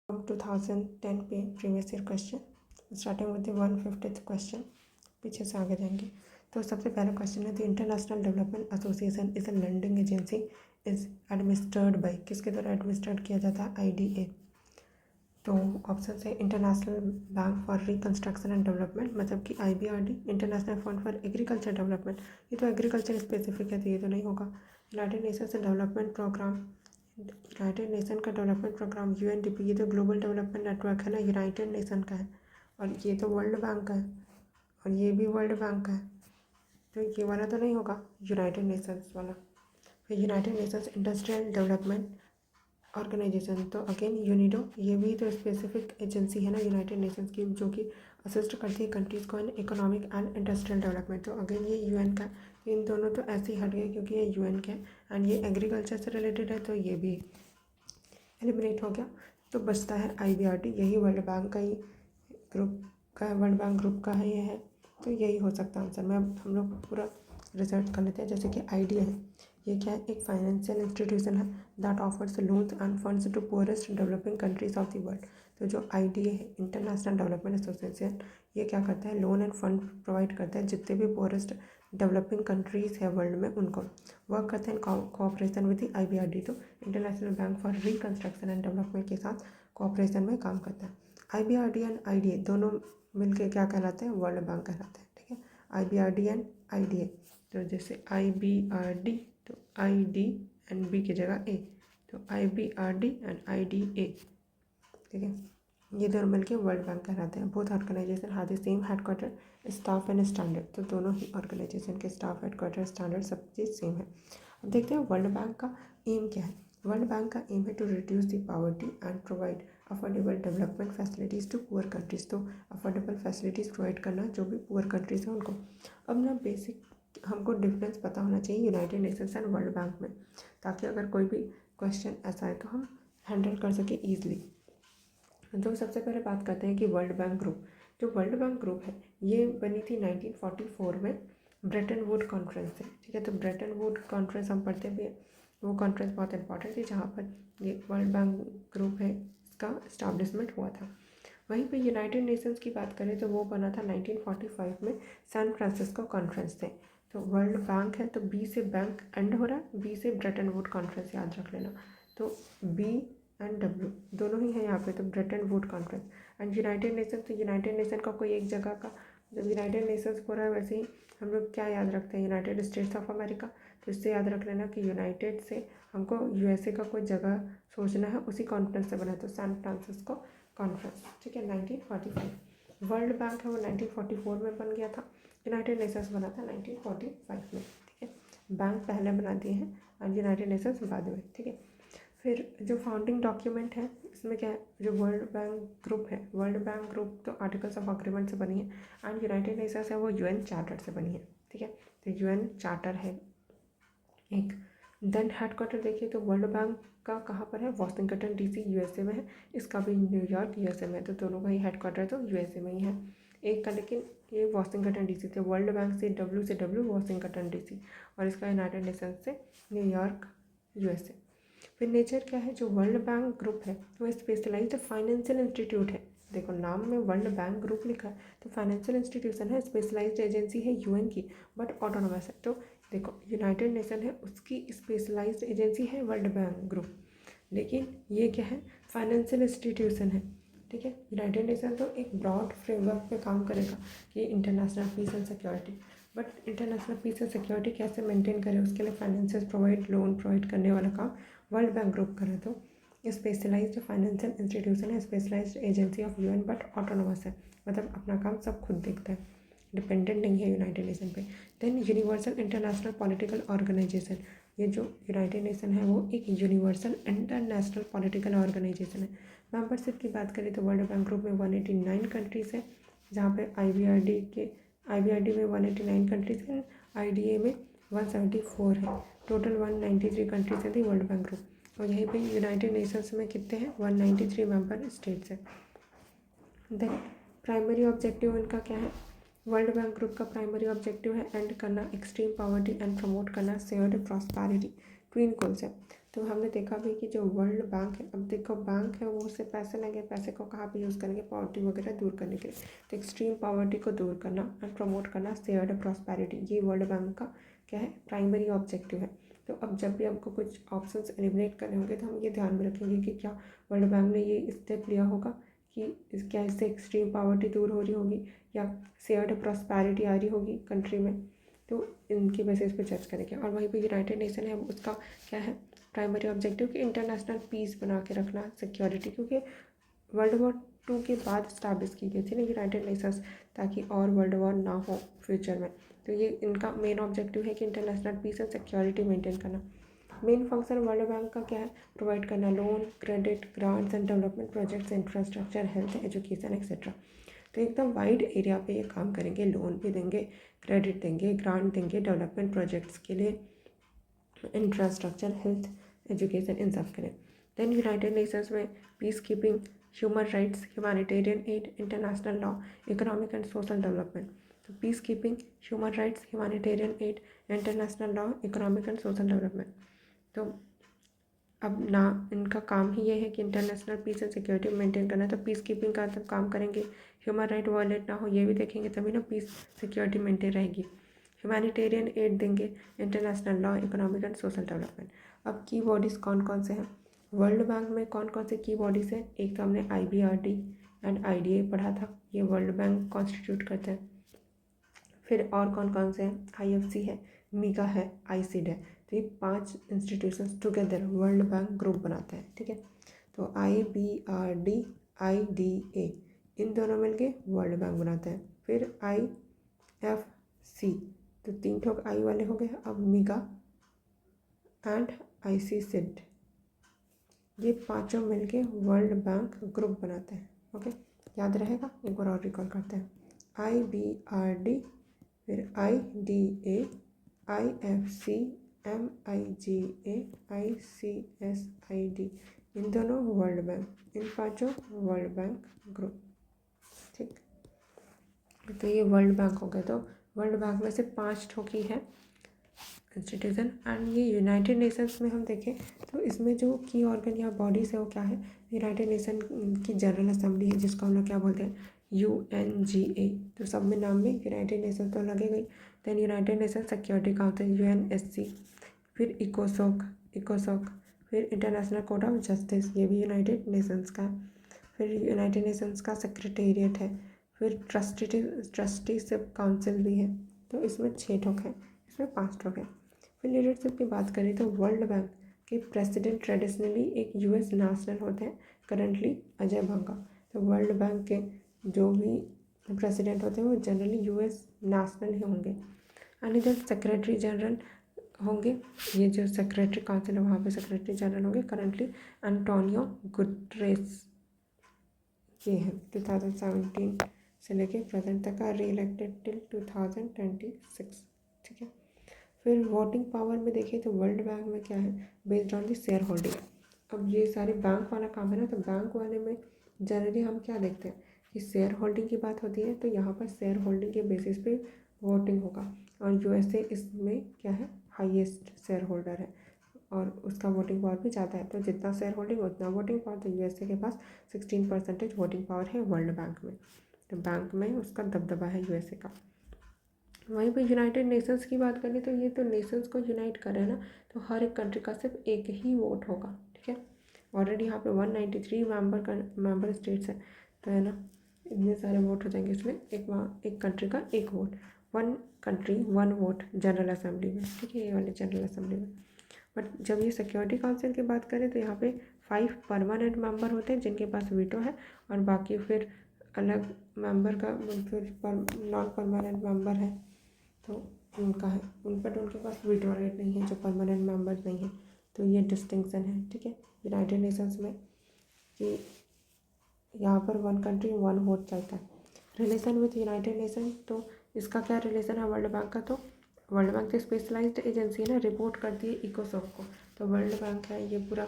2010 पे previous year question starting with 150th question, पीछे से आगे जाएंगे। तो सबसे पहला क्वेश्चन है, the International Development Association is a lending agency is administered by, किसके द्वारा एडमिनिस्टर्ड किया जाता है? IDA। तो ऑप्शन है international bank for reconstruction and development, मतलब कि IBRD, international fund for agriculture development, ये तो एग्रीकल्चर स्पेसिफिक है तो ये तो नहीं होगा। United Nations development Programme, United Nation का डेवलपमेंट प्रोग्राम UNDP, ये तो ग्लोबल डेवलपमेंट नेटवर्क है ना, यूनाइटेड नेशन का है, और ये तो वर्ल्ड बैंक का है, और ये भी वर्ल्ड बैंक का है, तो ये वाला तो नहीं होगा यूनाइटेड नेशंस वाला। फिर United Nations Industrial Development Organization, तो अगेन यूनिडो, ये भी तो स्पेसिफिक एजेंसी है ना यूनाइटेड नेशंस की, जो कि असिस्ट करती है कंट्रीज़ को in economic and industrial development, तो अगेन ये UN का, इन दोनों तो ऐसे ही हट गए क्योंकि ये UN के हैं एंड ये एग्रीकल्चर से रिलेटेड है, तो ये भी एलिमिनेट हो गया। तो बचता है IBRD, यही वर्ल्ड बैंक का ही ग्रुप का है, वर्ल्ड बैंक ग्रुप का है ये है, तो यही हो सकता है आंसर में। अब हम लोग पूरा रिजल्ट कर लेते हैं। जैसे कि IDA है, ये क्या है? एक फाइनेंशियल इंस्टीट्यूशन है that offers loans and funds to poorest developing countries of the world. तो जो IDA है, इंटरनेशनल डेवलपमेंट एसोसिएशन, ये क्या करता है? लोन एंड फंड प्रोवाइड करता है जितने भी पुअरेस्ट डेवलपिंग कंट्रीज़ है वर्ल्ड में, उनको वर्क करते हैं कोऑपरेशन विद द IBRD, तो international bank for reconstruction and development के साथ कोऑपरेशन में काम करता है। IBRD एंड IDA दोनों मिलके क्या कहलाते हैं? वर्ल्ड बैंक कहलाते हैं, ठीक है। IBRD एंड IDA, तो जैसे IBRD, तो ID एंड B की जगह A, तो IBRD एंड IDA, ठीक है। ये दोनों मिलके वर्ल्ड बैंक कहलाते हैं। Both organisation have the same headquarter, staff and standard, तो दोनों ही ऑर्गेनाइजेशन के स्टाफ, हेडक्वार्टर, स्टैंडर्ड सब चीज़ सेम है। अब देखते हैं वर्ल्ड बैंक का एम क्या है। वर्ल्ड बैंक का एम है to reduce the poverty and provide affordable development facilities to poor countries, तो अफोर्डेबल फैसिलिटीज़ प्रोवाइड करना जो भी पुअर कंट्रीज़ हैं उनको। अब ना बेसिक हमको डिफरेंस पता होना चाहिए United Nations and world bank में, ताकि अगर कोई भी क्वेश्चन ऐसा है तो हम हैंडल कर सके ईजिली। तो सबसे पहले बात करते हैं कि वर्ल्ड बैंक ग्रुप, जो वर्ल्ड बैंक ग्रुप है ये बनी थी 1944 में ब्रेटन वुड कॉन्फ्रेंस से, ठीक है। तो ब्रेटन वुड कॉन्फ्रेंस हम पढ़ते भी हैं, वो कॉन्फ्रेंस बहुत इंपॉर्टेंट थी जहाँ पर ये वर्ल्ड बैंक ग्रुप है इसका इस्टाब्लिशमेंट हुआ था। वहीं पे यूनाइटेड नेशंस की बात करें तो वो बना था 1945 में सैन फ्रांसिस्को कॉन्फ्रेंस से। तो वर्ल्ड बैंक है तो B से बैंक एंड हो रहा है, B से ब्रेटन वुड कॉन्फ्रेंस याद रख लेना, तो B एंड W दोनों ही है यहाँ पे, तो Brayton would conference. And United Nation, तो यूनाइटेड नेशन का कोई एक जगह का, जब यूनाइटेड नेशंस हो रहा है वैसे ही हम लोग क्या याद रखते हैं? यूनाइटेड स्टेट्स ऑफ अमेरिका, तो इससे याद रख लेना कि यूनाइटेड से हमको USA का कोई जगह सोचना है, उसी कॉन्फ्रेंस से बना है, तो सैन फ्रांसिस्को कॉन्फ्रेंस, ठीक है, 1945। वर्ल्ड बैंक है वो 1944 में बन गया था, यूनाइटेड नेशंस बना था 1945 में, ठीक है। बैंक पहले बना दिए हैं एंड यूनाइटेड नेशंस बाद में, ठीक है। फिर जो फाउंडिंग डॉक्यूमेंट है इसमें क्या है? जो वर्ल्ड बैंक ग्रुप है, वर्ल्ड बैंक ग्रुप तो आर्टिकल्स ऑफ अग्रीमेंट से बनी है एंड यूनाइटेड नेशंस है वो UN चार्टर से बनी है, ठीक है। तो UN चार्टर है एक। देन हेडक्वार्टर देखिए तो वर्ल्ड बैंक का कहाँ पर है? वाशिंगटन DC USA में है, इसका भी न्यूयॉर्क USA में है, तो दोनों का ही हेडक्वार्टर तो USA में ही है एक का, लेकिन ये वाशिंगटन DC थे। वर्ल्ड बैंक से W वाशिंगटन DC, और इसका यूनाइटेड नेशंस से न्यूयॉर्क USA। फिर नेचर क्या है? जो वर्ल्ड बैंक ग्रुप है वो स्पेशलाइज्ड फाइनेंशियल इंस्टीट्यूट है, देखो नाम में वर्ल्ड बैंक ग्रुप लिखा है, तो फाइनेंशियल इंस्टीट्यूशन है, स्पेशलाइज्ड एजेंसी है UN की, बट ऑटोनोमस है। तो देखो यूनाइटेड नेशन है उसकी स्पेशलाइज्ड एजेंसी है वर्ल्ड बैंक ग्रुप, लेकिन ये क्या है? फाइनेंशियल इंस्टीट्यूशन है, ठीक है। यूनाइटेड नेशन तो एक ब्रॉड फ्रेमवर्क पे काम करेगा कि international peace and security, but international peace and security कैसे मेंटेन करे उसके लिए फाइनेंशियल प्रोवाइड, लोन प्रोवाइड करने वाला काम वर्ल्ड बैंक ग्रुप करे। तो स्पेशलाइज्ड फाइनेंशियल इंस्टीट्यूशन है, specialised agency of UN, but autonomous है, मतलब अपना काम सब खुद देखता है, डिपेंडेंट नहीं है यूनाइटेड नेशन पे। Then universal international political organisation, ये जो यूनाइटेड नेशन है वो एक यूनिवर्सल इंटरनेशनल पॉलिटिकल ऑर्गेनाइजेशन है। मेंबरशिप की बात करें तो वर्ल्ड बैंक ग्रुप में 189 कंट्रीज़ है, जहाँ पे IBRD में 189 कंट्रीज़ हैं, IDA में 174 है, टोटल 193 कंट्रीज है दी वर्ल्ड बैंक ग्रुप। और यहीं पे यूनाइटेड नेशंस में कितने हैं? 193 मेंबर स्टेट्स हैं। देन प्राइमरी ऑब्जेक्टिव इनका क्या है? वर्ल्ड बैंक ग्रुप का प्राइमरी ऑब्जेक्टिव है एंड करना एक्सट्रीम पॉवर्टी एंड प्रमोट करना शेयर्ड प्रॉस्पेरिटी, ट्विन गोल्स है। तो हमने देखा भी कि जो वर्ल्ड बैंक है, अब देखो बैंक है वो उससे पैसे लेंगे, पैसे को कहाँ पे यूज़ करेंगे, पॉवर्टी वगैरह दूर करने के लिए। तो एक्सट्रीम पॉवर्टी को दूर करना एंड प्रमोट करना शेयर्ड प्रॉस्पेरिटी, ये वर्ल्ड बैंक का क्या है, प्राइमरी ऑब्जेक्टिव है। तो अब जब भी आपको कुछ ऑप्शंस एलिमिनेट करने होंगे तो हम ये ध्यान में रखेंगे कि क्या वर्ल्ड बैंक ने ये स्टेप लिया होगा कि क्या इससे एक्सट्रीम पॉवर्टी दूर हो रही होगी या शेयर्ड प्रॉस्पेरिटी आ रही होगी कंट्री में। तो इनकी बेसिस पे जज करेंगे। और वहीं पे यूनाइटेड नेशन है, उसका क्या है, प्राइमरी ऑब्जेक्टिव कि इंटरनेशनल पीस बना के रखना, सिक्योरिटी, क्योंकि वर्ल्ड वॉर 2 के बाद स्टैब्लिश की गई थी ना यूनाइटेड नेशंस, ताकि और वर्ल्ड वॉर ना हो फ्यूचर में। तो ये इनका मेन ऑब्जेक्टिव है कि international peace and security maintain करना। मेन फंक्शन वर्ल्ड बैंक का क्या है, प्रोवाइड करना loan, credit, grants and development projects, infrastructure, health, education etcetera. तो एकदम वाइड एरिया पे ये काम करेंगे, लोन भी देंगे, क्रेडिट देंगे, ग्रांट देंगे, डेवलपमेंट प्रोजेक्ट्स के लिए, इंफ्रास्ट्रक्चर, हेल्थ, एजुकेशन, इन सब के लिए। देन यूनाइटेड नेशंस में peace keeping, human rights, humanitarian aid, international law, economic and social development. तो peace keeping, human rights, humanitarian aid, international law, economic and social development. तो अब ना इनका काम ही ये है कि international peace and security maintain करना है, तो पीस कीपिंग का तब काम करेंगे, ह्यूमन राइट वायलेट ना हो ये भी देखेंगे, तभी ना पीस सिक्योरिटी मेंटेन रहेगी। ह्यूमैनिटेरियन एड देंगे, international law, economic and social development. अब की बॉडीज़ कौन कौन से हैं वर्ल्ड बैंक में, कौन कौन से की बॉडीज़ हैं? एक तो हमने IBRD एंड IDA पढ़ा था, ये वर्ल्ड बैंक कॉन्स्टिट्यूट करते हैं। फिर और कौन कौन से हैं? IFC है, मीगा है, ICID है। तो ये 5 institutions together world bank group बनाते हैं, ठीक है। तो IBRD, IDA इन दोनों मिलके वर्ल्ड बैंक बनाते हैं। फिर IFC, तो 3 ठोक आई वाले हो गए। अब मीगा एंड ICID, ये पांचों मिलके वर्ल्ड बैंक ग्रुप बनाते हैं। ओके, याद रहेगा, एक बार और रिकॉल करते हैं। IBRD, फिर IDA, IFC, MIGA, ICSID, इन दोनों वर्ल्ड बैंक, इन पांचों वर्ल्ड बैंक ग्रुप, ठीक। तो ये वर्ल्ड बैंक हो गया। तो वर्ल्ड बैंक में से 5 ठोकी है इंस्टीट्यूशन। एंड ये यूनाइटेड नेशंस में हम देखें तो इसमें जो की ऑर्गन या बॉडीज़ है वो क्या है, यूनाइटेड नेशन की जनरल असेंबली है, जिसको हम लोग क्या बोलते हैं, UNGA। तो सब में नाम में यूनाइटेड नेशन तो लगेगा ही। Then United Nation Security Council, UNSC, फिर इकोसोक, फिर इंटरनेशनल कोर्ट ऑफ जस्टिस, ये भी यूनाइटेड नेशंस का है। फिर यूनाइटेड नेशंस का सेक्रेटेरिएट है। फिर ट्रस्टीशिप काउंसिल भी है। तो इसमें 6 ठोक है, इसमें 5 ठोक है। फिर लीडरशिप की बात करें तो वर्ल्ड बैंक के प्रेसिडेंट ट्रेडिशनली एक US नेशनल होते हैं, करंटली अजय बंगा। तो वर्ल्ड बैंक के जो भी प्रेसिडेंट होते हैं वो जनरली US नेशनल ही होंगे। एंड इधर सेक्रेटरी जनरल होंगे, ये जो सेक्रेटरी काउंसिल है वहाँ पे सेक्रेटरी जनरल होंगे, करंटली एंटोनियो गुटरेस, ये है 2017 से लेके प्रेजेंट तक का, री इलेक्टेड टिल 2026, ठीक है। फिर वोटिंग पावर में देखें तो वर्ल्ड बैंक में क्या है, based on the share holding. अब ये सारे बैंक वाला काम है ना, तो बैंक वाले में जनरली हम क्या देखते हैं कि शेयर होल्डिंग की बात होती है, तो यहाँ पर शेयर होल्डिंग के बेसिस पे वोटिंग होगा। और USA इसमें क्या है, हाईएस्ट शेयर होल्डर है और उसका वोटिंग पावर भी ज़्यादा है। तो जितना शेयर होल्डिंग उतना वोटिंग पावर। तो USA के पास 16% वोटिंग पावर है वर्ल्ड बैंक में। तो बैंक में उसका दबदबा है USA का। वहीं पे यूनाइटेड नेशंस की बात करें तो ये तो नेशंस को यूनाइट कर रहे हैं ना, तो हर एक कंट्री का सिर्फ एक ही वोट होगा, ठीक है। ऑलरेडी यहाँ पे 193 मेंबर स्टेट्स हैं, तो है ना, इतने सारे वोट हो जाएंगे इसमें, एक कंट्री का एक vote, 1 country 1 vote general assembly में, ठीक है, ये वाले जनरल असेंबली में। बट जब ये सिक्योरिटी काउंसिल की बात करें तो यहाँ पे 5 परमानेंट मेंबर होते हैं जिनके पास वीटो है, और बाकी फिर अलग मेंबर का फिर नॉन परमानेंट मेंबर है, तो उनका है, उनका उनके पास वीटो राइट नहीं है जो परमानेंट मेंबर नहीं है। तो ये डिस्टिंक्शन है, ठीक है, यूनाइटेड नेशंस में कि यहाँ पर 1 कंट्री 1 वोट चलता है। रिलेशन विथ यूनाइटेड नेशन, तो इसका क्या रिलेशन है वर्ल्ड बैंक का, तो वर्ल्ड बैंक तो स्पेशलाइज्ड एजेंसी है ना, रिपोर्ट करती है इकोसॉक को। तो वर्ल्ड बैंक है, ये पूरा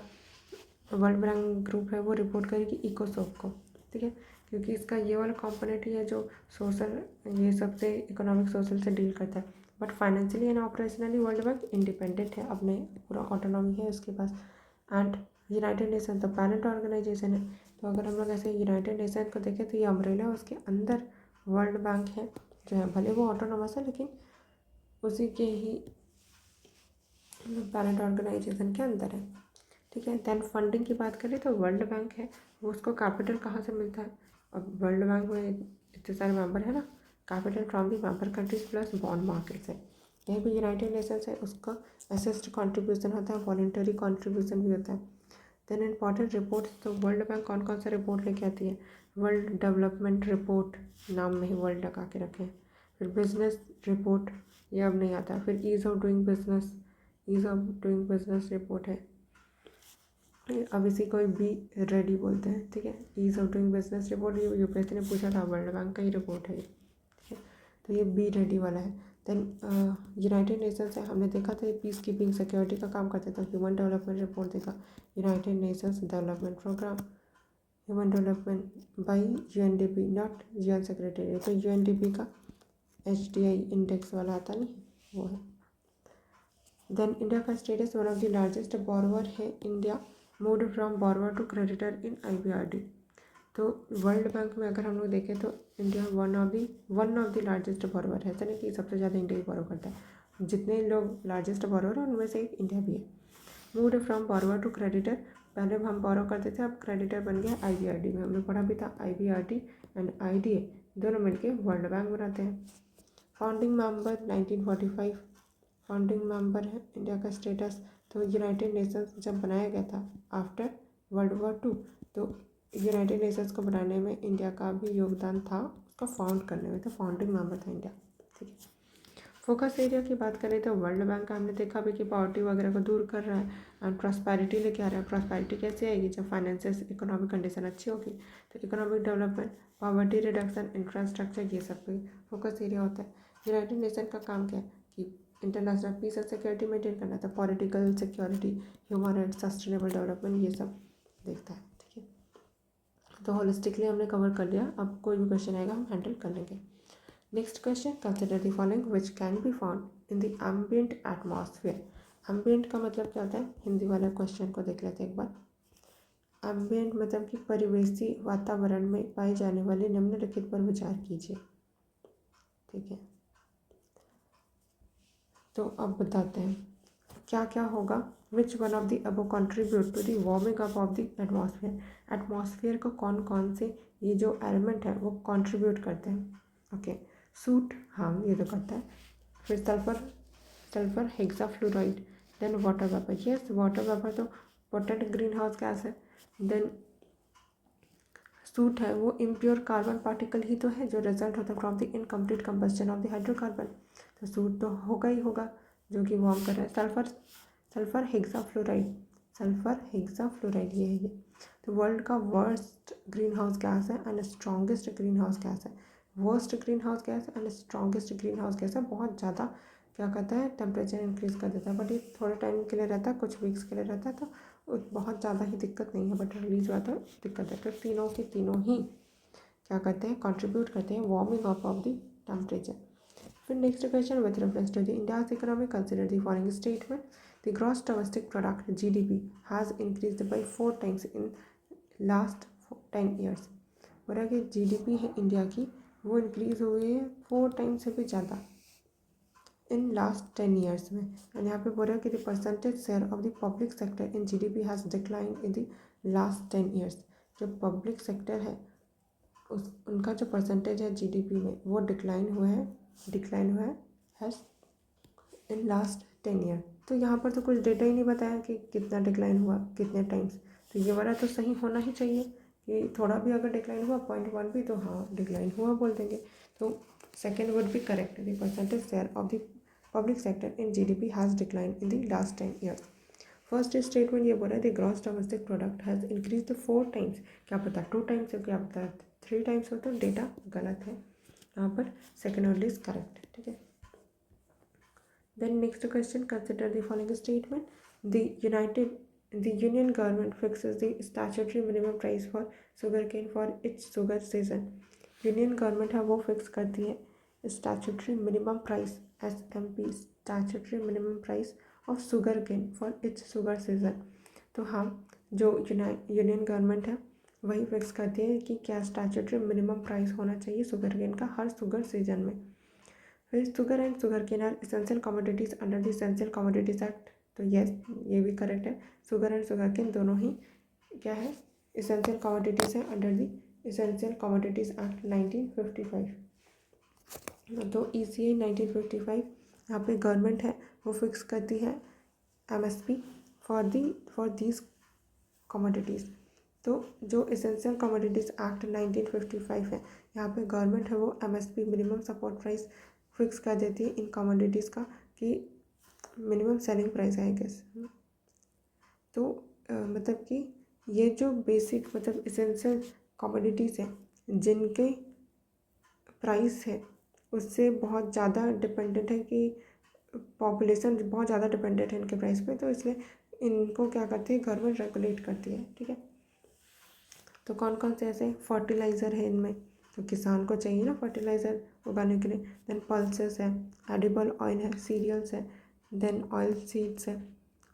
वर्ल्ड बैंक ग्रुप है, वो रिपोर्ट करेगी इकोसॉक को, ठीक है, क्योंकि इसका ये वाला कॉम्पोनेंट ही है जो सोशल, ये सबसे इकोनॉमिक सोशल से डील करता है। But financially and operationally world bank independent है, अपने पूरा ऑटोनॉमी है उसके पास। एंड यूनाइटेड नेशन तो पैरेंट ऑर्गेनाइजेशन है। तो अगर हम लोग ऐसे यूनाइटेड नेशन को देखें तो ये अम्ब्रेला उसके अंदर वर्ल्ड बैंक है जो है, भले वो ऑटोनोमस है लेकिन उसी के ही पैरेंट ऑर्गेनाइजेशन के अंदर है। ठीक है। देन फंडिंग की बात करें तो वर्ल्ड बैंक है वो, उसको कैपिटल कहाँ से मिलता है? अब वर्ल्ड बैंक में इतने सारे मेंबर है ना, capital from the member countries plus bond market से। यहीं पे यूनाइटेड नेशंस है उसका असिस्ट कंट्रीब्यूशन होता है, वॉलंटरी कंट्रीब्यूशन भी होता है। देन इंपॉर्टेंट रिपोर्ट्स, तो वर्ल्ड बैंक कौन कौन सा रिपोर्ट लेके आती है? वर्ल्ड डेवलपमेंट रिपोर्ट, नाम में ही वर्ल्ड लगा के रखे हैं। फिर बिजनेस रिपोर्ट, ये अब नहीं आता। फिर ease of doing business, ease of doing business report है, अब इसी को बी रेडी बोलते हैं। ठीक है, ease of doing business report ये यूपीएससी ने पूछा था, वर्ल्ड बैंक का ही रिपोर्ट है ये। ठीक है, तो ये बी रेडी वाला है। देन यूनाइटेड नेशंस है, हमने देखा था ये पीस कीपिंग सिक्योरिटी का काम करते थे। ह्यूमन डेवलपमेंट रिपोर्ट देखा, United Nations development programme, human development by UNDP, not UN secretary. तो यूएनडीपी का HDI इंडेक्स वाला आता नहीं, वो है। देन इंडिया का status one of the largest borrower है। India moved from borrower to creditor in IBRD। तो वर्ल्ड बैंक में अगर हम लोग देखें तो India one of the largest borrower है। ऐसा नहीं कि सबसे ज़्यादा इंडिया ही बॉरो करता है, जितने लोग लार्जेस्ट बॉरोवर हैं उनमें से एक इंडिया भी है। Moved from borrower to creditor, पहले हम बॉरो करते थे, अब क्रेडिटर बन गया IBRD में। हमने पढ़ा भी था IBRD एंड IDA दोनों मिलके वर्ल्ड बैंक बनाते हैं। फाउंडिंग मेंबर 1945, फाउंडिंग मेंबर है इंडिया का स्टेटस। तो यूनाइटेड नेशंस जब बनाया गया था आफ्टर World War II, तो यूनाइटेड नेशंस को बनाने में इंडिया का भी योगदान था, उसका फाउंड करने में, तो फाउंडिंग मेंबर था इंडिया। ठीक है, फोकस एरिया की बात करें तो वर्ल्ड बैंक का हमने देखा भी कि पॉवर्टी वगैरह को दूर कर रहा है एंड प्रॉस्पेरिटी लेके आ रहा है। प्रॉस्पेरिटी कैसे आएगी? जब फाइनेंशियल इकोनॉमिक कंडीशन अच्छी होगी। तो economic development, poverty reduction, infrastructure, ये सब फोकस एरिया होता है। यूनाइटेड नेशन का काम क्या है कि international peace and security maintain करना था, political security, human right, sustainable development, ये सब देखता है। ठीक है, तो होलिस्टिकली हमने कवर कर लिया, अब कोई भी क्वेश्चन आएगा हम हैंडल कर लेंगे। Next question, consider the following which can be found in the ambient atmosphere. Ambient का मतलब क्या होता है? हिंदी वाला क्वेश्चन को देख लेते हैं एक बार। एम्बिएंट मतलब कि परिवेशी वातावरण में पाई जाने वाली निम्नलिखित पर विचार कीजिए। ठीक है, तो अब बताते हैं क्या क्या होगा। Which one of the above contribute to the warming up of the atmosphere. Atmosphere को कौन कौन से ये जो एलिमेंट है वो कंट्रीब्यूट करते हैं? ओके, सूट, हाँ ये तो करता है। फिर sulphur hexafluoride, then water vapour, yes water vapour तो पोटेंट ग्रीन हाउस गैस है। देन सूट है वो इम्प्योर कार्बन पार्टिकल ही तो है जो रिजल्ट होता है from the incomplete combustion of the hydrocarbon. तो सूट तो होगा ही होगा जो कि वार्म कर रहा है। सल्फर हेक्साफ्लोराइड ये है ये। तो वर्ल्ड का वर्स्ट ग्रीन हाउस गैस है and strongest green house gas है। Worst green house gas and strongest green house gas है। बहुत ज़्यादा क्या कहता है, टेम्परेचर इंक्रीज कर देता है, बट ये थोड़े टाइम के लिए रहता है, कुछ वीक्स के लिए रहता है, तो बहुत ज़्यादा ही दिक्कत नहीं है, बट रिलीज हुआ तो दिक्कत है। तो तीनों के तीनों ही क्या करते हैं, कंट्रीब्यूट करते हैं warming up of the temperature. फिर next question, with reference to the India's economy consider the following statement. The gross domestic product GDP has increased by 4 times in last 10 years। बोला कि GDP है India की वो increase हुई है 4 times से भी ज़्यादा इन लास्ट 10 years में। एंड यहाँ पे बोल रहा है कि the percentage share of the public sector in GDP has decline in the last 10 years। जो पब्लिक सेक्टर है उस उनका जो परसेंटेज है GDP में वो डिक्लाइन हुआ है हैज़ इन लास्ट 10 year। तो यहाँ पर तो कुछ डेटा ही नहीं बताया कि कितना डिक्लाइन हुआ कितने टाइम्स। तो ये वाला तो सही होना ही चाहिए कि थोड़ा भी अगर डिक्लाइन हुआ 0.1 भी तो हाँ डिक्लाइन हुआ बोल देंगे। तो सेकेंड वर्ड भी correct, the percentage share of the public sector in GDP has decline in the last 10 years। First statement ये बोला है the gross domestic product has increase 4 times, क्या पता 2 times हो, क्या पता 3 times हो, तो डेटा गलत है यहाँ पर, सेकेंड वर्ड इज करेक्ट। ठीक है, then next question, consider the following statement. The union government fixes the statutory minimum price for sugarcane for its sugar season। Union government है वो फिक्स करती है statutory minimum price SMP, statutory minimum price of sugar cane for its sugar season. तो हाँ, जो union government है वही fix करती है कि क्या स्टैट्यूटरी मिनिमम प्राइस होना चाहिए शुगर केन का हर शुगर सीजन में। फिर sugar and sugar cane are essential commodities under the Essential Commodities Act. तो यस, ये भी करेक्ट है, शुगर एंड शुगर केन दोनों ही क्या है, इसेंशियल कमोडिटीज़ है under the Essential Commodities act 1955। तो ECA 1955 यहाँ पे गवर्नमेंट है वो फिक्स करती है MSP फॉर दीज कमोडिटीज़। तो जो इसेंशियल कमोडिटीज़ एक्ट 1955 है, यहाँ पे गवर्नमेंट है वो MSP minimum support price fix कर देती है इन कमोडिटीज़ का कि मिनिमम सेलिंग प्राइस है आई गेस। तो मतलब कि ये जो बेसिक मतलब इसेंशियल कमोडिटीज़ हैं जिनके प्राइस है उससे बहुत ज़्यादा डिपेंडेंट है कि पॉपुलेशन बहुत ज़्यादा डिपेंडेंट है इनके प्राइस पे, तो इसलिए इनको क्या करती है गवर्नमेंट रेगुलेट करती है। ठीक है, तो कौन कौन से ऐसे फर्टिलाइज़र है इनमें, तो किसान को चाहिए ना फर्टिलाइज़र उगाने के लिए। देन पल्सेस है, एडिबल ऑयल है, सीरियल्स है, देन ऑयल सीड्स है,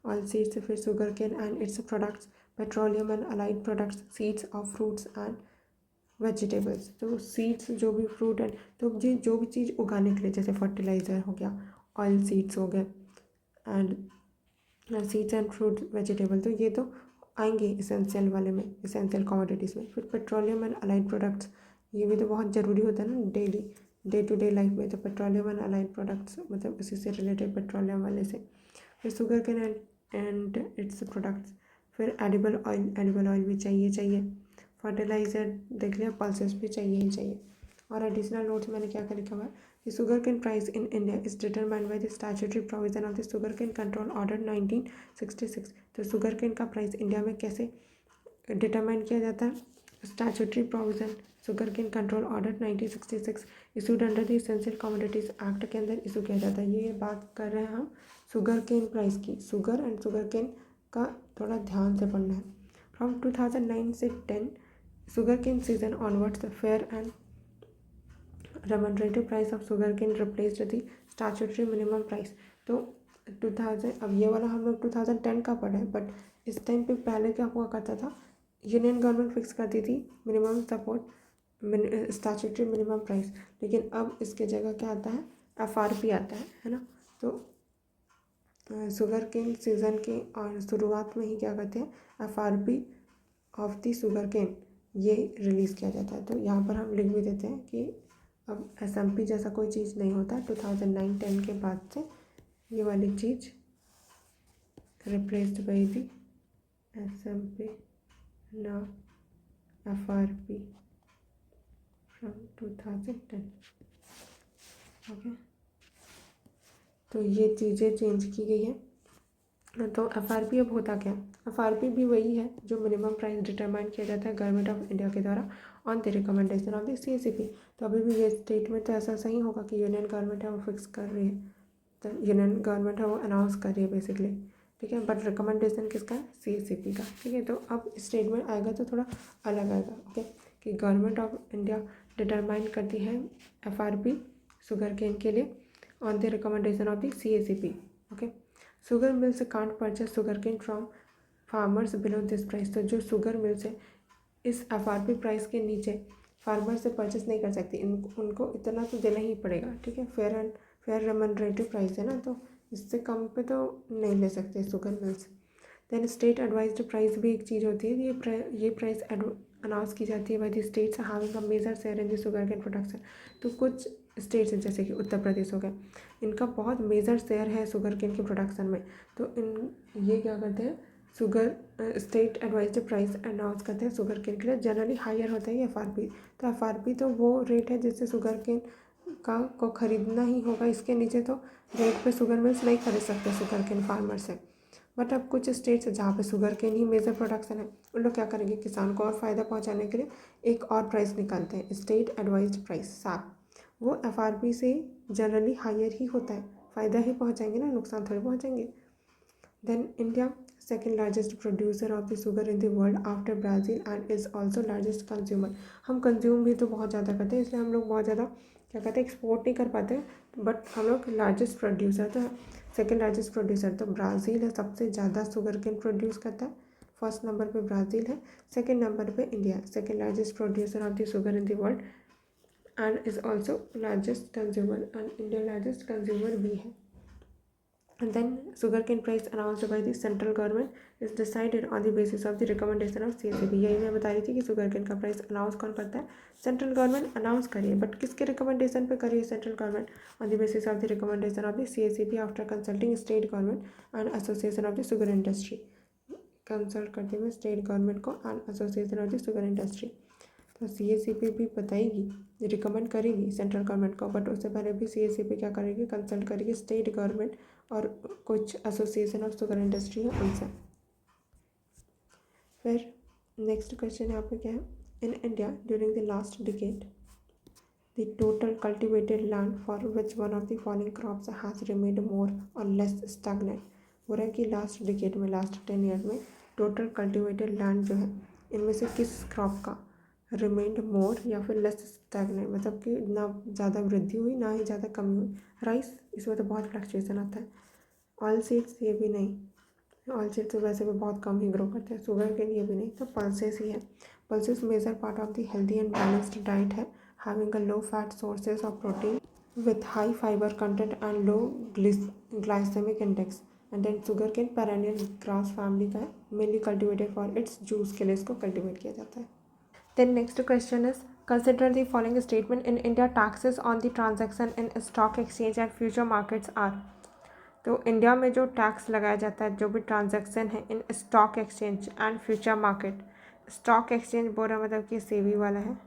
ऑयल सीड्स से फिर sugar cane and its products, petroleum and allied products, seeds of fruits and vegetables. तो सीड्स जो भी फ्रूट एंड तो जो भी चीज़ उगाने के लिए जैसे फर्टिलाइज़र हो गया, ऑयल सीड्स हो गए and seeds and fruit vegetable, तो ये तो आएंगे इसेंशियल वाले में, इसेंशियल कमोडिटीज़ में। फिर पेट्रोलियम एंड अलाइड प्रोडक्ट्स, ये भी तो बहुत ज़रूरी होता है ना daily day to day life में, तो पेट्रोलियम एंड अलाइड प्रोडक्ट्स मतलब उसी से रिलेटेड पेट्रोलियम वाले से। फिर sugar cane and its products, फिर एडिबल ऑयल भी चाहिए। फर्टिलाइज़र देख लिया, पल्सेस भी चाहिए ही चाहिए। और एडिशनल नोट्स मैंने क्या क्या लिखा हुआ है कि sugar cane price in India is determined by the statutory provision of the sugar cane control order 1966। तो शुगर केन का प्राइस इंडिया में कैसे डिटरमाइन किया जाता है, statutory provision sugar cane control order 1966 issued under the Essential Commodities Act के अंदर issue किया जाता है। ये बात कर रहे हैं हम शुगर केन प्राइस की, शुगर एंड शुगर केन का थोड़ा ध्यान से पढ़ना है। फ्रॉम 2009 से 10 sugar cane season onwards the fair and remunerative price of sugarcane replaced the statutory minimum price। तो 2000, अब ये वाला हम लोग 2010 का पढ़ा है, बट इस टाइम पे पहले क्या हुआ करता था, यूनियन गवर्नमेंट फिक्स करती थी minimum support statutory minimum price, लेकिन अब इसके जगह क्या आता है, FRP आता है ना। तो शुगर केन सीज़न के और शुरुआत में ही क्या करते हैं, FRP of the sugar cane ये रिलीज़ किया जाता है। तो यहाँ पर हम लिख भी देते हैं कि अब SMP जैसा कोई चीज़ नहीं होता, 2009-10 के बाद से ये वाली चीज़ रिप्लेस्ड बाई दी SMP ना FRP फ्रॉम 2010। ओके, तो ये चीज़ें चेंज की गई है। तो FRP अब होता क्या, FRP भी वही है जो मिनिमम प्राइस डिटरमाइन किया जाता है गवर्नमेंट ऑफ इंडिया के द्वारा on the recommendation of the CACP। तो अभी भी ये स्टेटमेंट तो ऐसा सही होगा कि यूनियन गवर्नमेंट है वो फिक्स कर रही है, तो यूनियन गवर्नमेंट है वो अनाउंस कर रही है बेसिकली। ठीक है, बट रिकमेंडेशन किसका, CACP का। ठीक है, तो अब स्टेटमेंट आएगा तो थोड़ा अलग आएगा। ओके, कि गवर्नमेंट ऑफ इंडिया डिटरमाइन करती है FRP शुगर केन के लिए on the recommendation of the CACP। Okay, sugar mills can't purchase sugar cane from farmers below this price. तो जो शुगर मिल्स है इस FRP प्राइस के नीचे फार्मर से परचेस नहीं कर सकती, उनको इतना तो देना ही पड़ेगा। ठीक है, फेयर रेमनरेटिव प्राइस है ना, तो इससे कम पे तो नहीं ले सकते sugar mills. Then state advised price भी एक चीज़ होती है, ये प्राइस अनाउंस की जाती है by the states having a major share in the sugar cane production. तो कुछ स्टेट्स हैं जैसे कि उत्तर प्रदेश हो गया, इनका बहुत मेजर शेयर है शुगर केन के प्रोडक्शन में, तो ये क्या करते हैं, sugar state advised price announce करते हैं शुगर केन के लिए। जनरली हायर होता है ये FRP। तो FRP तो वो रेट है जिससे शुगर केन को खरीदना ही होगा, इसके नीचे तो रेट पे शुगर मिल्स नहीं खरीद सकते शुगर केन फार्मर से। बट अब कुछ स्टेट्स जहाँ पे शुगर केन ही मेजर प्रोडक्शन है, उन लोग क्या करेंगे, किसान को और फ़ायदा पहुँचाने के लिए एक और प्राइस निकालते हैं, स्टेट एडवाइज्ड प्राइस SAP। वो FRP से जनरली हायर ही होता है, फ़ायदा ही पहुँचाएंगे ना, नुकसान थोड़ी पहुँचाएंगे। Then India second largest producer of the sugar in the world after Brazil and is also largest consumer. हम कंज्यूम भी तो बहुत ज़्यादा करते हैं, इसलिए हम लोग बहुत ज़्यादा क्या कहते हैं, एक्सपोर्ट नहीं कर पाते, बट हम लोग लार्जेस्ट प्रोड्यूसर तो सेकेंड लार्जेस्ट प्रोड्यूसर तो ब्राज़ील है, सबसे ज़्यादा शुगर केन प्रोड्यूस करता है। फर्स्ट नंबर पे ब्राज़ील है, सेकेंड नंबर पे India, second largest producer of the sugar in the world and is also largest consumer, and India largest consumer भी है. And then sugarcane price announced by the central government is decided on the basis of the recommendation of CSAB. यही मैं बता रही थी कि sugarcane का price announce कौन करता है, सेंट्रल गवर्नमेंट अनाउंस करिए, बट किसके रिकमेंडेशन पे करिए central government, on the basis of the recommendation of the CSAB after consulting state government and association of the sugar industry. Consult करते हुए स्टेट गवर्नमेंट को and association of the sugar industry. तो CSAB भी बताएगी, recommend करेगी central government को, but उससे पहले भी CSAB क्या करेगी, कंसल्ट करेगी स्टेट गवर्नमेंट और कुछ एसोसिएशन ऑफ शुगर इंडस्ट्री है उनसे. फिर नेक्स्ट क्वेश्चन यहाँ पे क्या है, in India during the last decade the total cultivated land for which one of the following crops has remained more or less stagnant. हो रहा है कि लास्ट डिकेड में, लास्ट 10 ईयर में टोटल कल्टिवेटेड लैंड जो है इनमें से किस क्रॉप का रिमेंड मोर या फिर लेस स्टैग्नेंट, मतलब कि ना ज़्यादा वृद्धि हुई ना ही ज़्यादा कमी हुई. राइस, इसमें तो बहुत फ्लक्चुएसन आता है. ऑयल सीड्स, ये भी नहीं, ऑयल सीड्स तो वैसे भी बहुत कम ही ग्रो करते हैं. शुगर केन, ये भी नहीं. तो पल्सेस ही है. Pulses major part of the healthy and balanced diet है, having a low fat sources of protein with high fibre content and low glycemic index. And then sugar cane perennial grass family का है, mainly cultivated for its juice के लिए इसको cultivate किया जाता है. Then next question is, consider the following statement. In India, taxes on the transaction in stock exchange and future markets are. तो India में जो टैक्स लगाया जाता है जो भी ट्रांजैक्शन है in stock exchange and future market. Stock exchange बोल रहा मतलब कि सेबी वाला है,